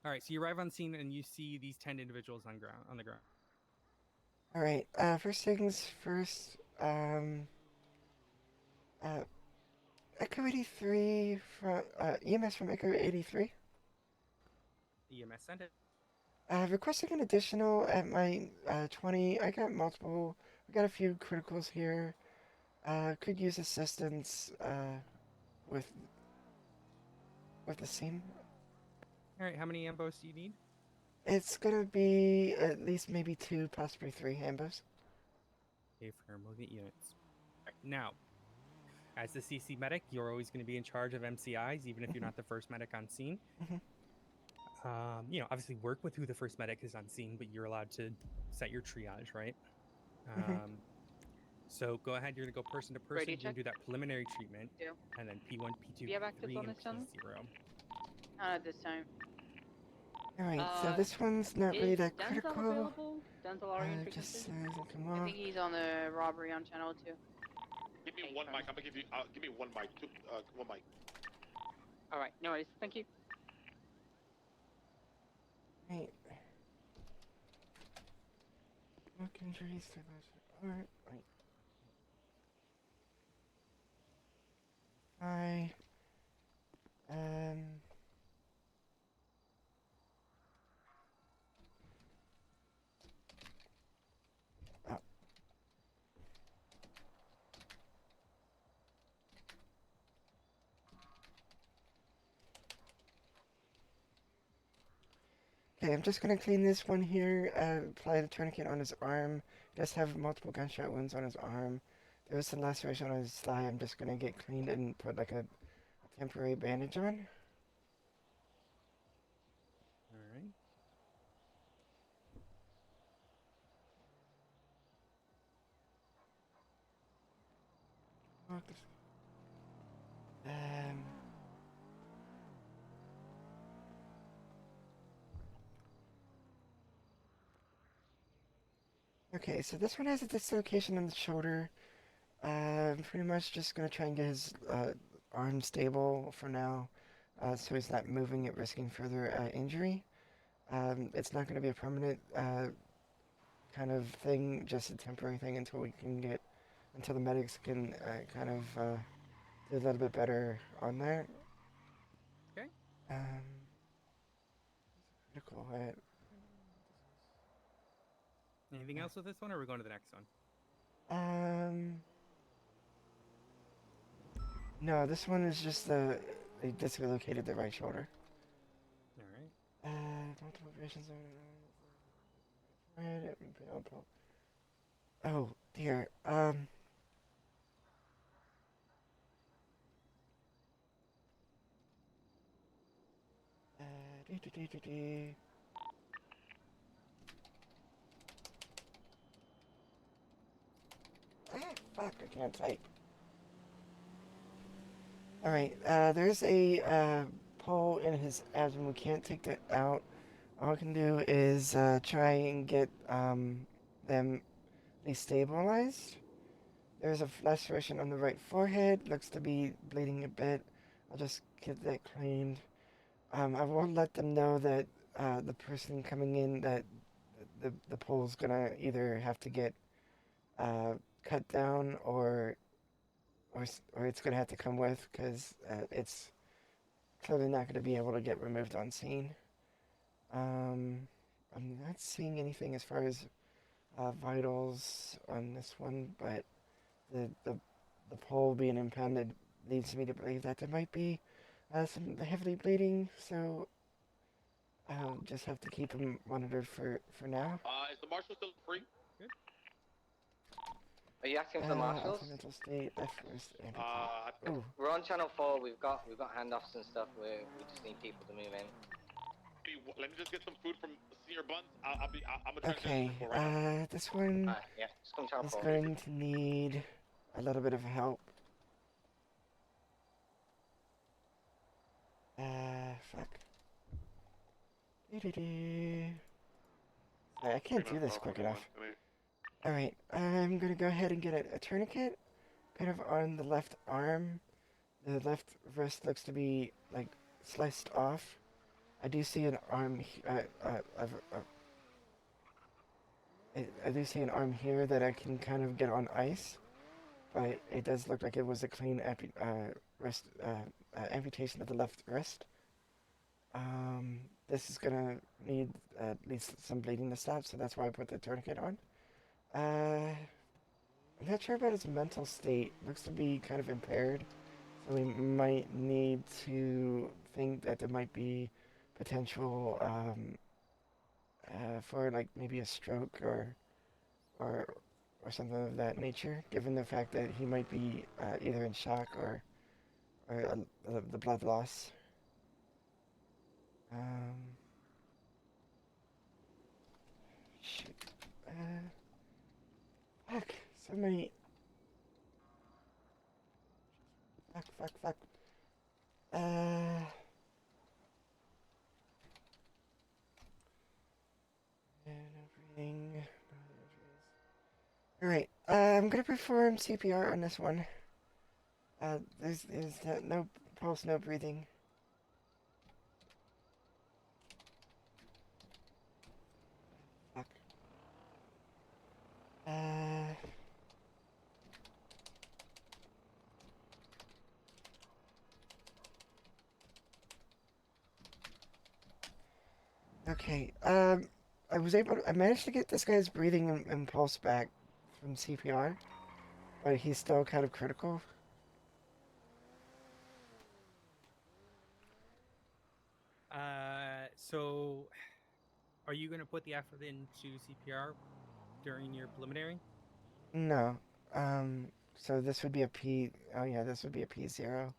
All right, so you arrive on scene and you see these 10 individuals on the ground. All right. First things first. Echo 83 from EMS from Echo 83. EMS send it. Requesting an additional at my 20. I got multiple. I got a few criticals here. Could use assistance with the scene. All right, how many ambos do you need? It's gonna be at least maybe 2, possibly 3 ambos. Okay, firm. We'll get units. Right, now, as the CC medic, you're always going to be in charge of MCIs, even if you're not the first medic on scene. Obviously work with who the first medic is on scene, but you're allowed to set your triage, right? So go ahead, you're going to go person to person and do that preliminary treatment, and then P1, P2, Do you have P3, active on and this channel? P0. Not at this time. Alright, so this one's not really that critical. Available? Denzel, are you in Just frequency? come I on. think he's on the robbery on channel 2. Give me one mic. I'm gonna give you. Give me one mic. One mic. All right, no worries. Thank you. Right. Look injuries. Alright, right. Hi. Okay, I'm just gonna clean this one here, apply the tourniquet on his arm. He does have multiple gunshot wounds on his arm. There was some laceration on his thigh. I'm just gonna get cleaned and put like a temporary bandage on. Alright. Okay, so this one has a dislocation on the shoulder. I'm pretty much just gonna try and get his arm stable for now, so he's not moving it, risking further injury. It's not gonna be a permanent kind of thing, just a temporary thing until until the medics can kind of do a little bit better on that. Okay. Critical hit. Anything else with this one, or are we going to the next one? No, this one is just they dislocated the right shoulder. Alright. Multiple operations. Oh dear. Fuck, I can't type. Alright, there's a pole in his abdomen. We can't take that out. All I can do is try and get them destabilized. There's a laceration on the right forehead. Looks to be bleeding a bit. I'll just get that cleaned. I will let them know that the person coming in that the pole's gonna either have to get cut down or it's gonna have to come with, because it's clearly not gonna be able to get removed on scene. I'm not seeing anything as far as vitals on this one, but the pole being impounded leads me to believe that there might be some heavily bleeding, so I'll just have to keep him monitored for now. Is the marshal still free? Are you asking for the marshals? Mental state, left wrist, Ooh. We're on channel 4. We've got handoffs and stuff. We just need people to move in. Let me just get some food from Senior Buns. I'm gonna okay, this one yeah, just come channel is 4. going to need a little bit of help. Fuck. Sorry, I can't do this quick enough. Alright, I'm gonna go ahead and get a tourniquet, kind of on the left arm. The left wrist looks to be, like, sliced off. I do see an arm, I do see an arm here that I can kind of get on ice, but it does look like it was a clean amputation of the left wrist. This is gonna need at least some bleeding to stop, so that's why I put the tourniquet on. I'm not sure about his mental state. Looks to be kind of impaired, so we might need to think that there might be potential for, like, maybe a stroke or something of that nature, given the fact that he might be either in shock or the blood loss. Shoot. Fuck. So many. Fuck. No breathing. Alright, I'm gonna perform CPR on this one. There's no pulse, no breathing. Fuck. Okay, I managed to get this guy's breathing and pulse back from CPR, but he's still kind of critical. So are you going to put the effort into CPR during your preliminary? No. So this would be a P. Oh yeah, this would be a P0.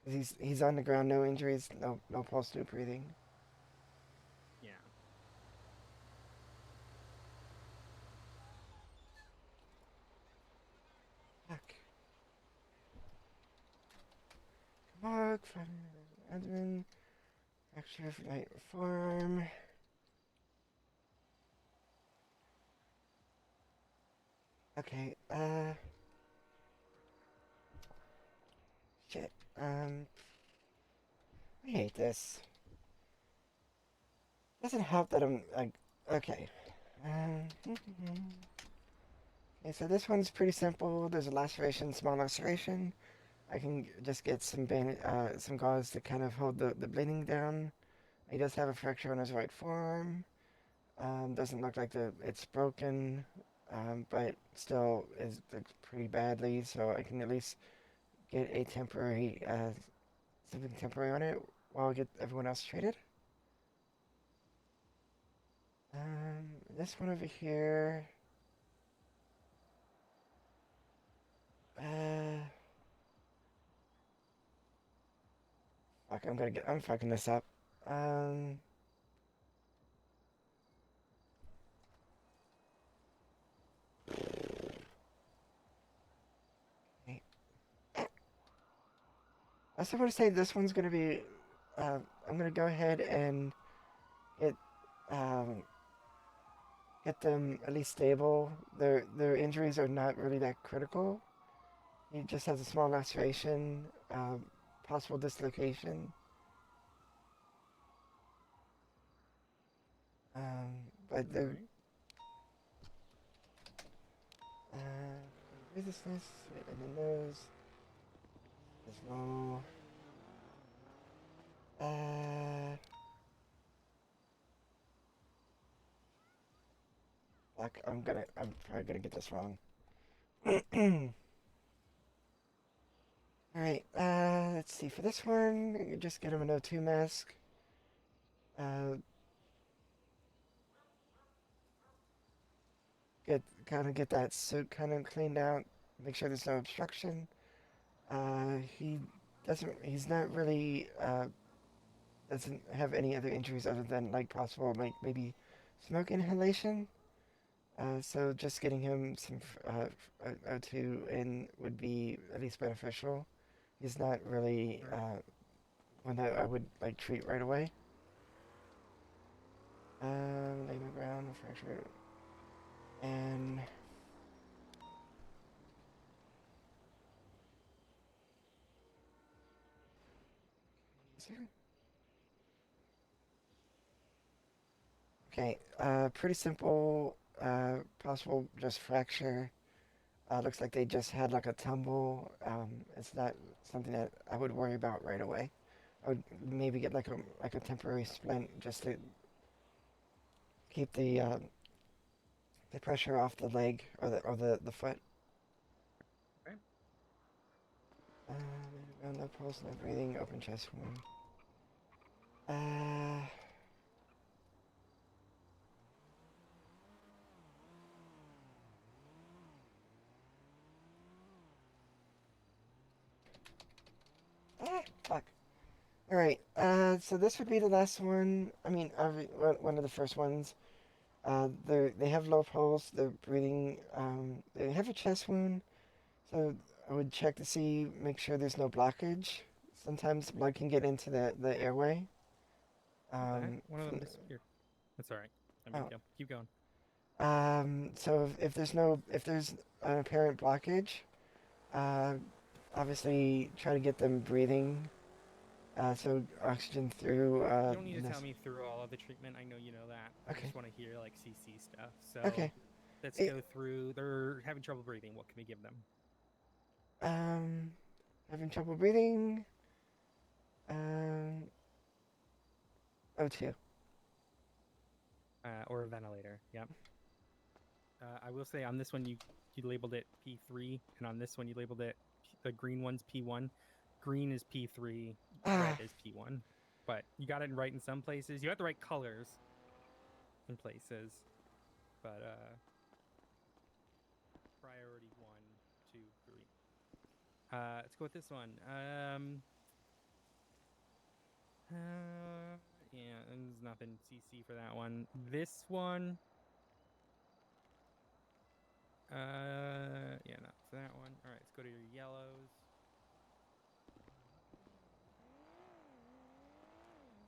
He's on the ground, no injuries, no pulse, no breathing. Yeah. Fuck. Come on, admin. Fracture of right forearm. Okay, shit, I hate this. Doesn't help that I'm, like, okay. Okay, so this one's pretty simple. There's a laceration, small laceration. I can just get some gauze to kind of hold the bleeding down. He does have a fracture on his right forearm. Doesn't look like it's broken. But still is pretty badly, so I can at least get a temporary, something temporary on it while I get everyone else treated. This one over here. Fuck, I'm fucking this up. I also want to say this one's going to be, I'm going to go ahead and get them at least stable. Their injuries are not really that critical. He just has a small laceration, possible dislocation. But they're Alright. read this list and the nose. There's no like I'm probably gonna get this wrong. Alright, let's see. For this one, you just get him an O2 mask. Get that suit kind of cleaned out. Make sure there's no obstruction. He's not really, doesn't have any other injuries other than, like, possible, like, maybe smoke inhalation. So just getting him some O2 in would be at least beneficial. He's not really one that I would like treat right away. Lay my ground, fracture, and okay. Pretty simple. Possible just fracture. Looks like they just had like a tumble. It's not something that I would worry about right away. I would maybe get like a temporary splint just to keep the pressure off the leg or the foot. Okay. No pulse, no breathing, open chest wound. Fuck. Alright, so this would be the last one. I mean, one of the first ones. They have low pulse, they're breathing, they have a chest wound, so I would check to see, make sure there's no blockage. Sometimes blood can get into the airway. One of them disappeared. That's alright. Keep going. So if there's an apparent blockage, obviously try to get them breathing. So oxygen through. You don't need to tell me through all of the treatment. I know you know that. Okay. I just want to hear like CC stuff. So okay. Let's go through. They're having trouble breathing. What can we give them? Having trouble breathing. O2. Or a ventilator. Yep. I will say on this one you labeled it P3, and on this one you labeled it the green one's P1. Green is P3, red is P1. But you got it right in some places. You got the right colors in places. But priority 1, 2, 3. Let's go with this one. Yeah, there's nothing CC for that one. This one. Yeah, not for that one. All right, let's go to your yellows.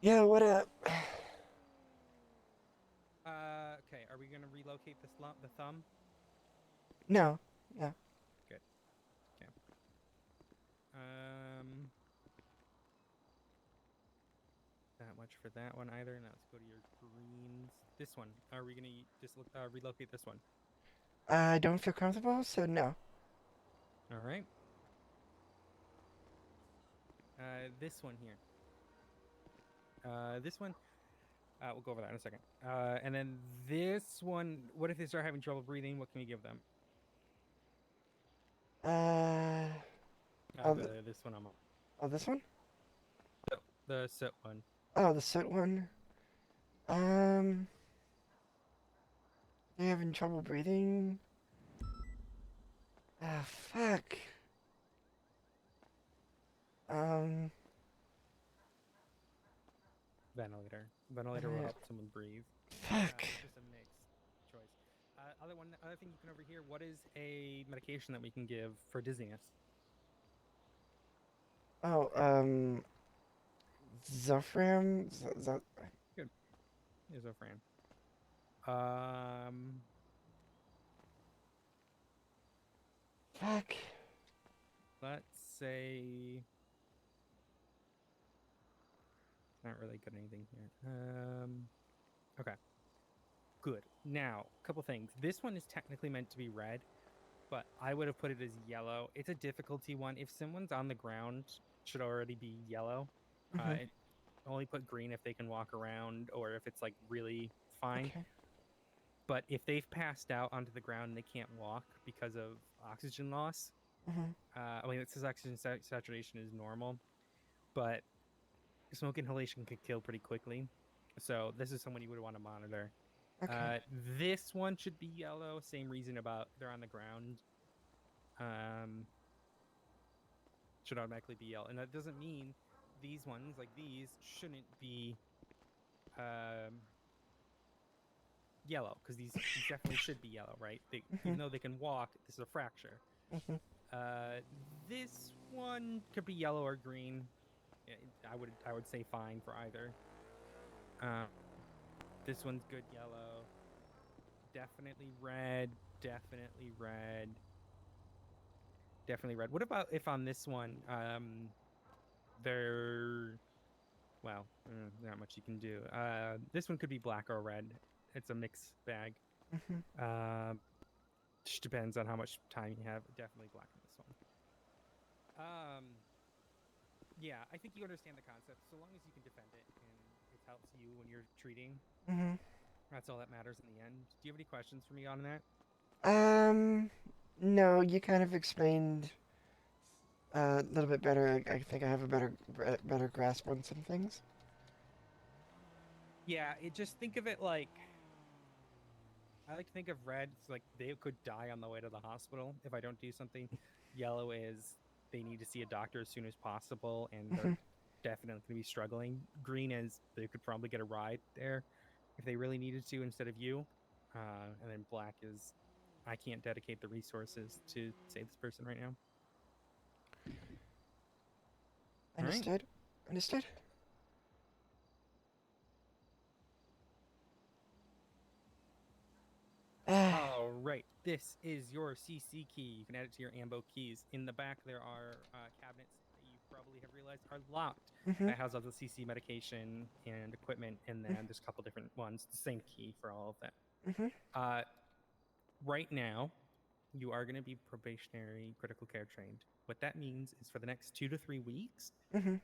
Yeah, what up? Okay, are we gonna relocate the thumb? No. Yeah. Good. Okay. Not much for that one either. Now let's go to your greens. This one. Are we gonna just relocate this one? I don't feel comfortable, so no. All right. This one here. This one. We'll go over that in a second. And then this one. What if they start having trouble breathing? What can we give them? This one I'm on. Oh, this one? The soot one. Oh, the soot one. They're having trouble breathing. Ah, fuck. Ventilator. Ventilator will help someone breathe. Fuck. Just a mixed choice. Other thing you can overhear. What is a medication that we can give for dizziness? Oh, Zofran? Good. Zofran. Fuck. Let's say. Not really good at anything here. Okay. good. Now, a couple things. This one is technically meant to be red, but I would have put it as yellow. It's a difficulty one. If someone's on the ground, it should already be yellow. It only put green if they can walk around or if it's like really fine. Okay. But if they've passed out onto the ground and they can't walk because of oxygen loss, I mean, it says oxygen saturation is normal, but smoke inhalation could kill pretty quickly. So this is someone you would want to monitor. Okay. This one should be yellow. Same reason about they're on the ground. Should automatically be yellow. And that doesn't mean these ones, like these, shouldn't be yellow, because these definitely should be yellow, right? Even though they can walk, this is a fracture. This one could be yellow or green. I would say fine for either. This one's good yellow. Definitely red. Definitely red. Definitely red. What about if on this one, well, not much you can do. This one could be black or red. It's a mixed bag. Just depends on how much time you have. Definitely black on this one. Yeah, I think you understand the concept. So long as you can defend it and it helps you when you're treating, that's all that matters in the end. Do you have any questions for me on that? No, you kind of explained a little bit better. I think I have a better grasp on some things. Yeah, just think of it like, I like to think of red, it's like they could die on the way to the hospital if I don't do something. Yellow is they need to see a doctor as soon as possible, and they're definitely going to be struggling. Green is they could probably get a ride there if they really needed to instead of you. And then black is I can't dedicate the resources to save this person right now. Understood. Right. Understood. All right, this is your CC key. You can add it to your AMBO keys. In the back, there are cabinets that you probably have realized are locked. That has all the CC medication and equipment, and then there's a couple different ones. The same key for all of that. Right now, you are going to be probationary critical care trained. What that means is for the next 2 to 3 weeks,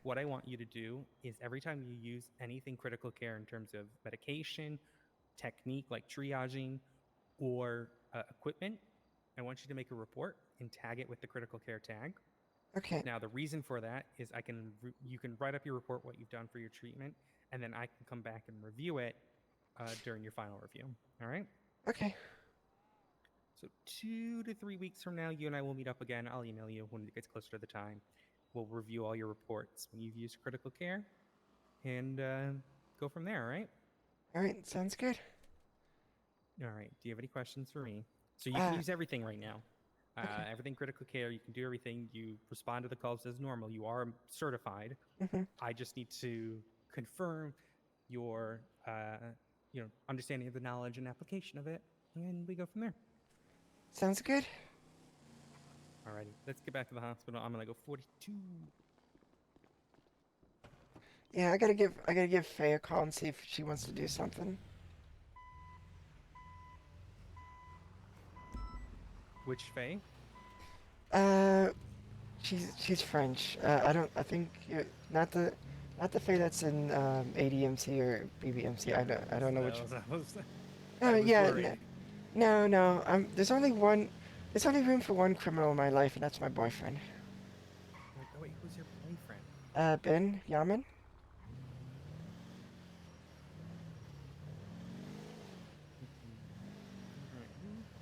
what I want you to do is every time you use anything critical care in terms of medication, technique like triaging, or equipment, I want you to make a report and tag it with the critical care tag. Okay. Now, the reason for that is you can write up your report, what you've done for your treatment, and then I can come back and review it during your final review. All right? Okay. So 2 to 3 weeks from now, you and I will meet up again. I'll email you when it gets closer to the time. We'll review all your reports when you've used critical care and go from there, all right? All right, sounds good. All right. Do you have any questions for me? So you can use everything right now. Everything critical care. You can do everything. You respond to the calls as normal. You are certified. I just need to confirm your understanding of the knowledge and application of it, and we go from there. Sounds good. Alrighty, let's get back to the hospital. I'm gonna go 42. Yeah, I gotta give Faye a call and see if she wants to do something. Which Faye? She's French. I think not the Faye that's in ADMC or BBMC. I don't know which. No. There's only room for one criminal in my life, and that's my boyfriend. Wait, who's your boyfriend? Ben Yaman.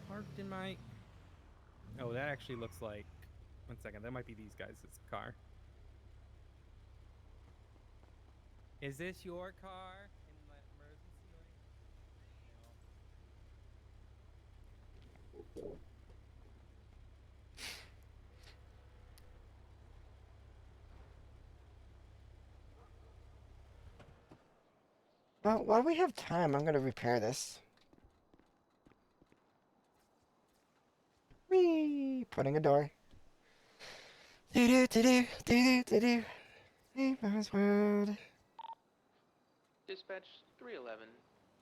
Parked in my. Oh, that actually looks like. 1 second, that might be these guys' car. Is this your car? In the emergency lane? Well, while we have time, I'm gonna repair this. Whee! Putting a door. Do. Neighbor's World. Dispatch 311,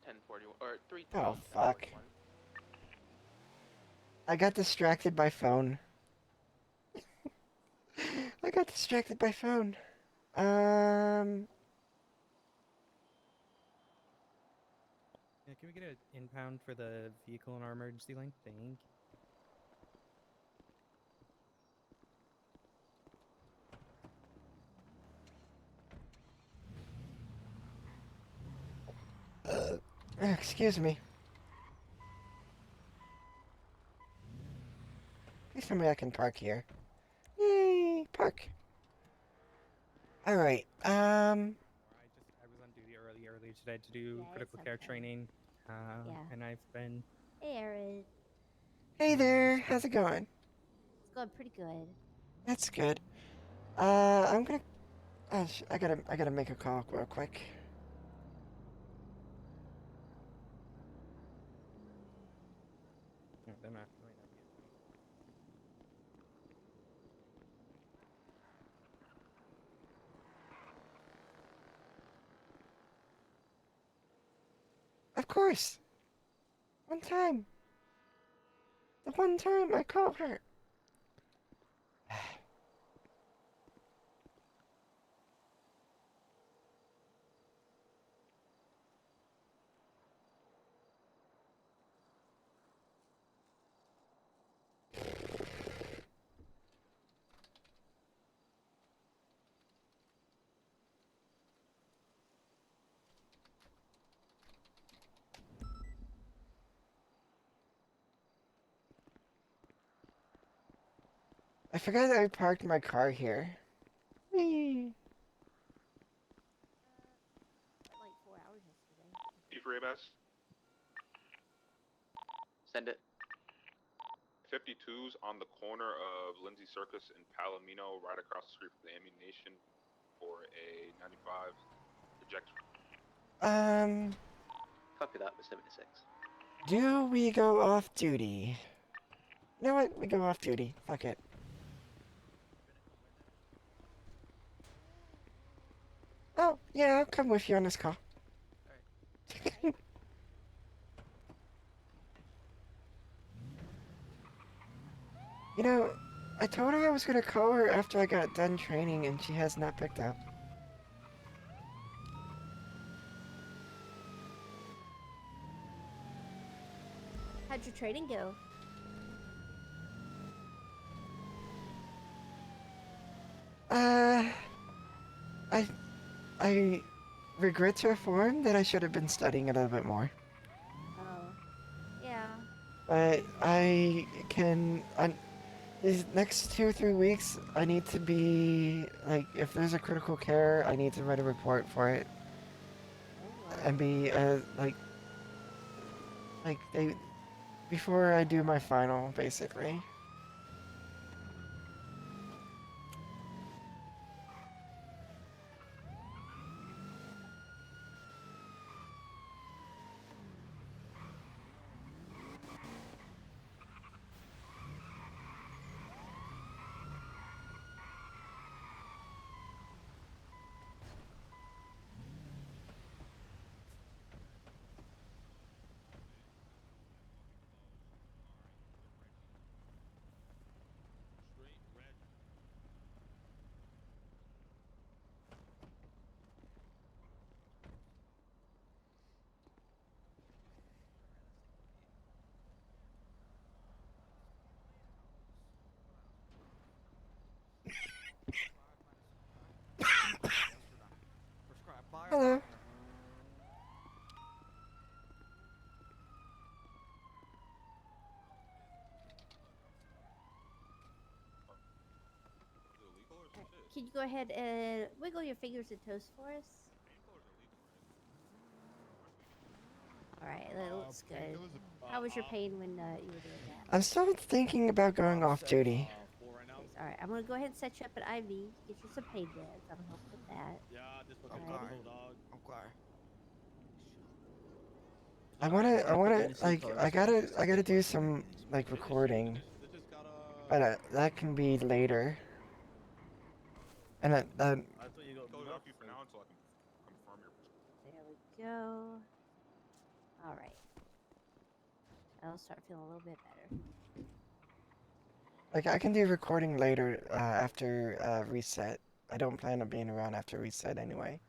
10:41 or 3. Oh, fuck. I got distracted by phone. I got distracted by phone. Yeah, can we get an impound for the vehicle in our emergency lane? Thank Excuse me. Please tell me I can park here. Yay, park. Alright, I was on duty earlier today to do critical care training. And I've been. Hey, Erin. Hey there, how's it going? It's going pretty good. That's good. I'm gonna... I gotta make a call real quick. No, they're not. Of course. One time. The one time I called her. I forgot that I parked my car here. Whee. Like 4 hours yesterday. P for AMS. Send it. 52's on the corner of Lindsay Circus and Palomino, right across the street from the ammunition for a 95 eject. Copy that with 76. Do we go off duty? You know what? We go off duty. Fuck it. Oh, yeah, I'll come with you on this call. You know, I told her I was gonna call her after I got done training, and she has not picked up. How'd your training go? I regret to inform that I should have been studying a little bit more. Oh, yeah. But I can, these next 2 or 3 weeks, I need to be, like, if there's a critical care, I need to write a report for it. And be, before I do my final, basically. Hello. Can you go ahead and wiggle your fingers and toes for us? Alright, that looks good. How was your pain when you were doing that? I'm still thinking about going off duty. Alright, I'm gonna go ahead and set you up at IV, get you some pain meds. That'll help with that. Yeah, this was Alright. I'm clear. I wanna, like, I gotta do some, like, recording. But that can be later. And I thought you Close it off you for now until I can confirm your. There we go. Alright. I'll start feeling a little bit better. Like, I can do recording later after reset. I don't plan on being around after reset anyway.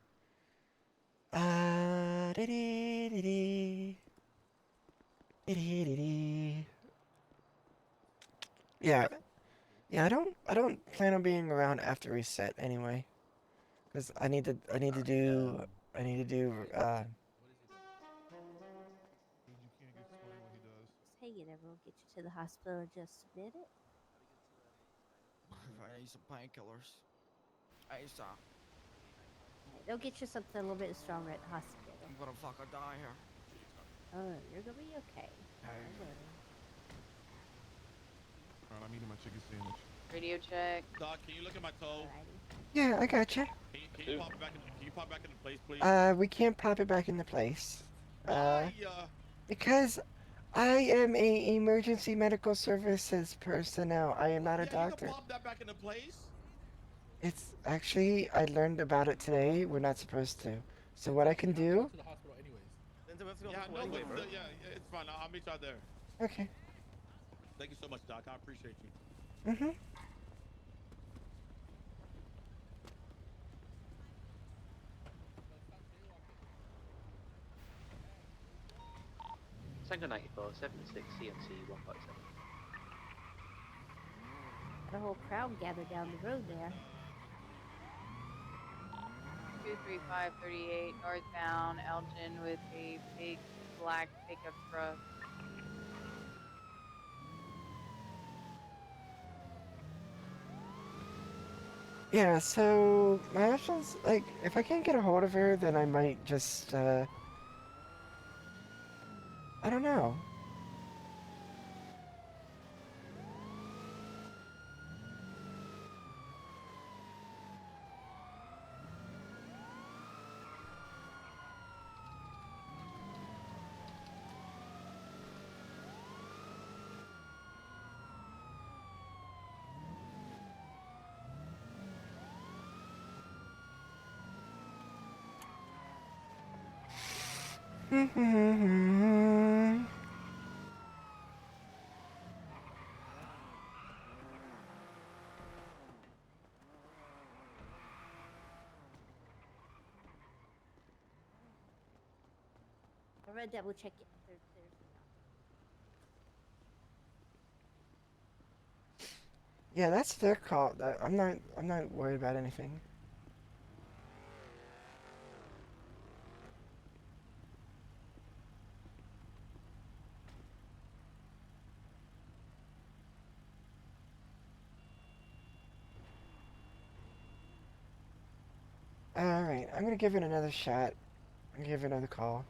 Dee-dee-dee-dee. Dee-dee-dee-dee. Yeah. Yeah, I don't plan on being around after reset anyway. Cuz I need to do Just hang it, everyone. Get you to the hospital in just a minute. I need some painkillers. I need some. They'll get you something a little bit stronger at the hospital. I'm gonna fucking die here. Oh, you're gonna be okay. Alright, I'm eating my chicken sandwich. Radio check. Doc, can you look at my toe? Yeah, I gotcha. Can you pop it back in? Can you pop it back into place, please? We can't pop it back into place. Why? Because I am a emergency medical services personnel. I am not a You doctor. can pop that back into place. It's actually, I learned about it today. We're not supposed to. So what I can do? To the hospital anyways. Yeah, no, but yeah, it's fine. I'll meet you out there. Okay. Thank you so much, Doc. I appreciate you. Mm-hmm. Tango 94, 76, CMC 157. Got a whole crowd gathered down the road there. 23538 northbound Elgin with a big black pickup truck. Yeah, so my options, like, if I can't get a hold of her, then I might just, I don't know. I'm gonna double check it. There's Yeah, that's their call. I'm not worried about anything. Alright, I'm gonna give it another shot. I'm gonna give it another call.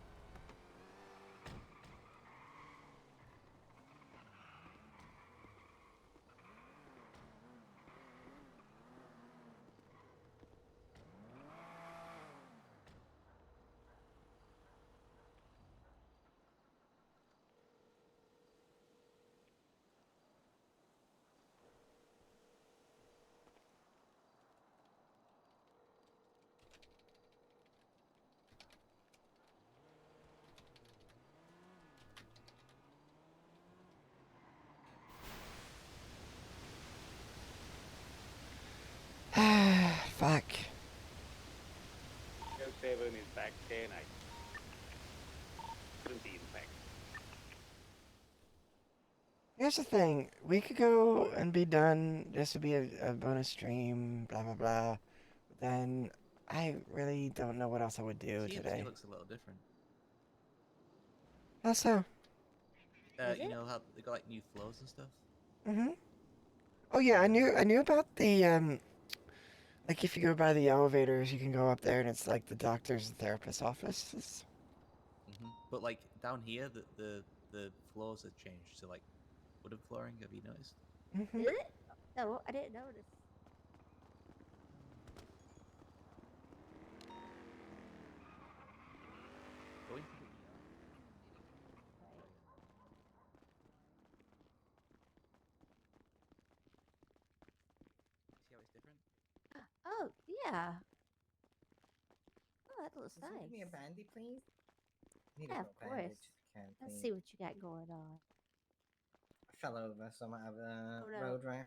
Fuck. Joe 7 is back 10. I couldn't be in back. Here's the thing. We could go and be done. This would be a bonus stream, blah, blah, blah. But then I really don't know what else I would do today. looks a little different. How so? You know how they got like new flows and stuff? Mm-hmm. Oh yeah, I knew about the, like if you go by the elevators, you can go up there and it's like the doctor's and therapist's offices. But like down here, the floors have changed to like wooden flooring. Have you noticed? Mm-hmm. Is it? No, I didn't notice. Going to the ER. See how it's different? Oh, yeah. Oh, that looks nice. Give me a bandy, please. Need Yeah, a of course. bandage. Let's see what you got going on. I fell over, so I might have a Oh, no. road rage.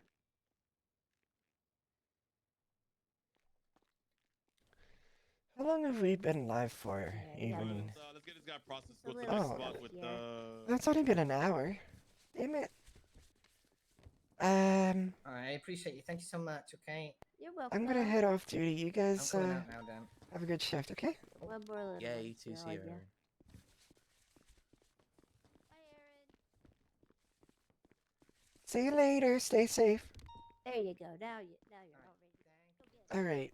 How long have we been live for, even? Let's get this guy processed. A What's the little next Oh. spot with yeah. That's only been an hour. Damn it. Alright, I appreciate you. Thank you so much, okay? You're welcome. I'm gonna head off duty. You I'm guys, going out now, Dan. have a good shift, okay? One more little Yeah, one you too. still, See you, yeah. Aaron. Bye, Aaron. See you later. Stay safe. There you go. Now you're all ready. Go get it. All right.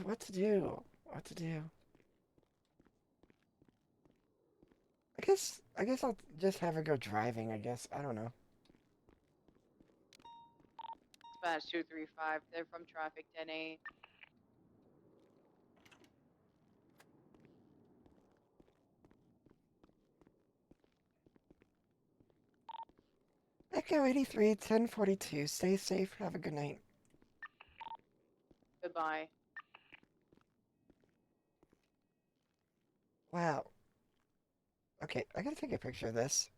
What to do? What to do? I guess I'll just have her go driving. I guess I don't know. Dispatch 235. They're from traffic 10-8. Echo 83 1042. Stay safe. Have a good night. Goodbye. Wow. Okay, I gotta take a picture of this.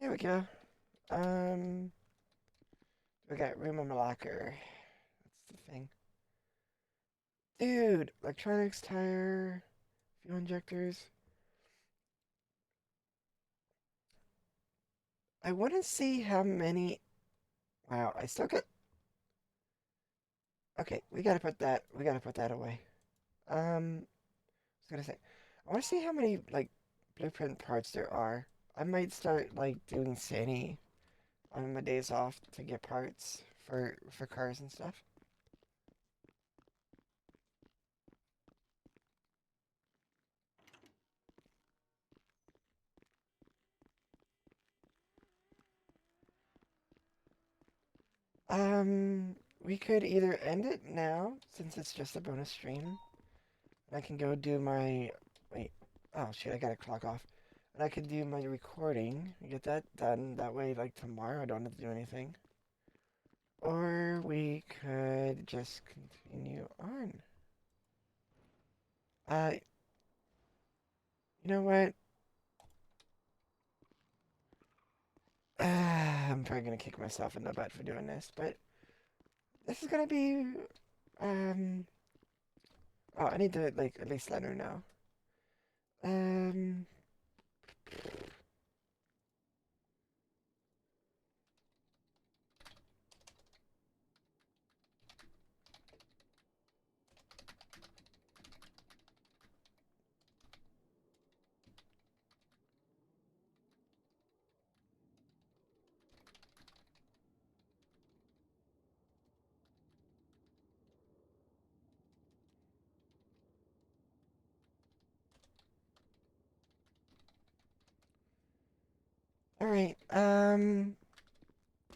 There we go. We got room in my locker. That's the thing. Dude, electronics, tire, fuel injectors. I want to see how many. Wow, I still got. Okay, we gotta put that away. I was gonna say, I want to see how many blueprint parts there are. I might start doing Sani on my days off to get parts for cars and stuff. We could either end it now, since it's just a bonus stream. And I can go do my... Wait. Oh, shit, I gotta clock off. And I could do my recording, and get that done. That way, tomorrow, I don't have to do anything. Or we could just continue on. You know what? I'm probably gonna kick myself in the butt for doing this, but... This is gonna be... Oh, I need to, at least let her know. Alright, thank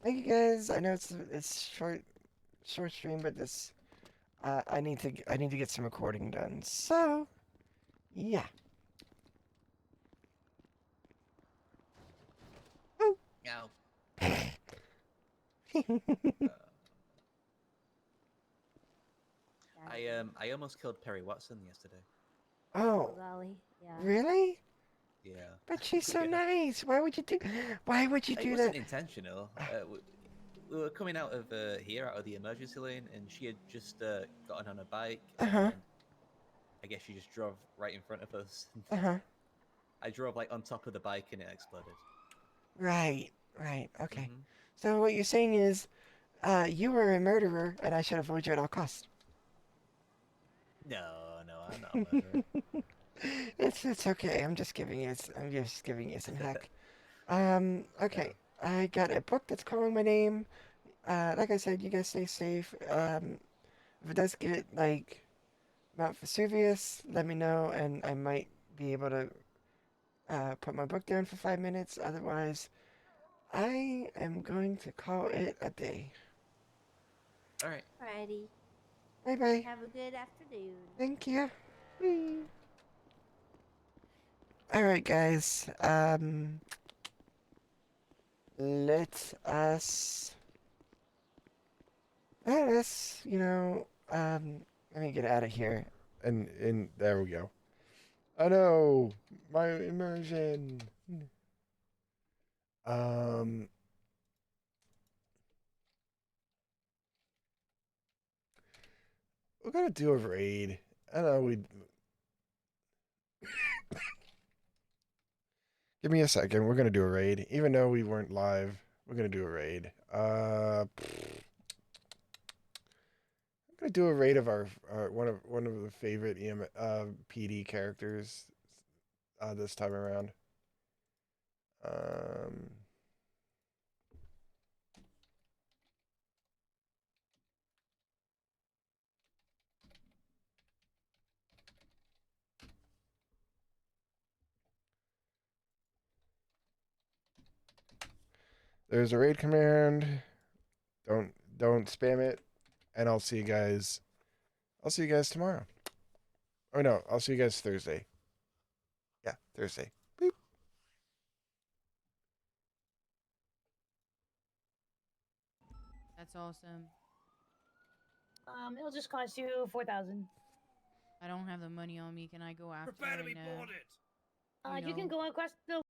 you guys. I know it's short stream, but this I need to get some recording done. So, yeah. Oh. Ow. I almost killed Perry Watson yesterday. Oh. Golly, yeah. Really? Yeah. But she's so nice. Why would you do It that? wasn't intentional. We were coming out of here, out of the emergency lane, and she had just gotten on a bike. Uh-huh. And I guess she just drove right in front of us. Uh-huh. I drove on top of the bike and it exploded. Right. Okay. So what you're saying is, you were a murderer, and I should avoid you at all costs. No, I'm not a murderer. It's okay. I'm just giving you some heck. Okay. I got a book that's calling my name. Like I said, you guys stay safe. If it does get Mount Vesuvius, let me know, and I might be able to put my book down for 5 minutes. Otherwise, I am going to call it a day. All right. Alrighty. Bye bye. Have a good afternoon. Thank you. Alright, guys. Let us, you know, let me get out of here. And there we go. Oh no, my immersion. We're gonna do a raid. I know we. Give me a second. We're gonna do a raid, even though we weren't live. We're gonna do a raid. I'm gonna do a raid of our one of the favorite PD characters this time around. There's a raid command. Don't spam it, and I'll see you guys. I'll see you guys tomorrow. Or no, I'll see you guys Thursday. Yeah, Thursday. Beep. That's awesome. It'll just cost you 4,000. I don't have the money on me. Can I go after her right now? You can go across the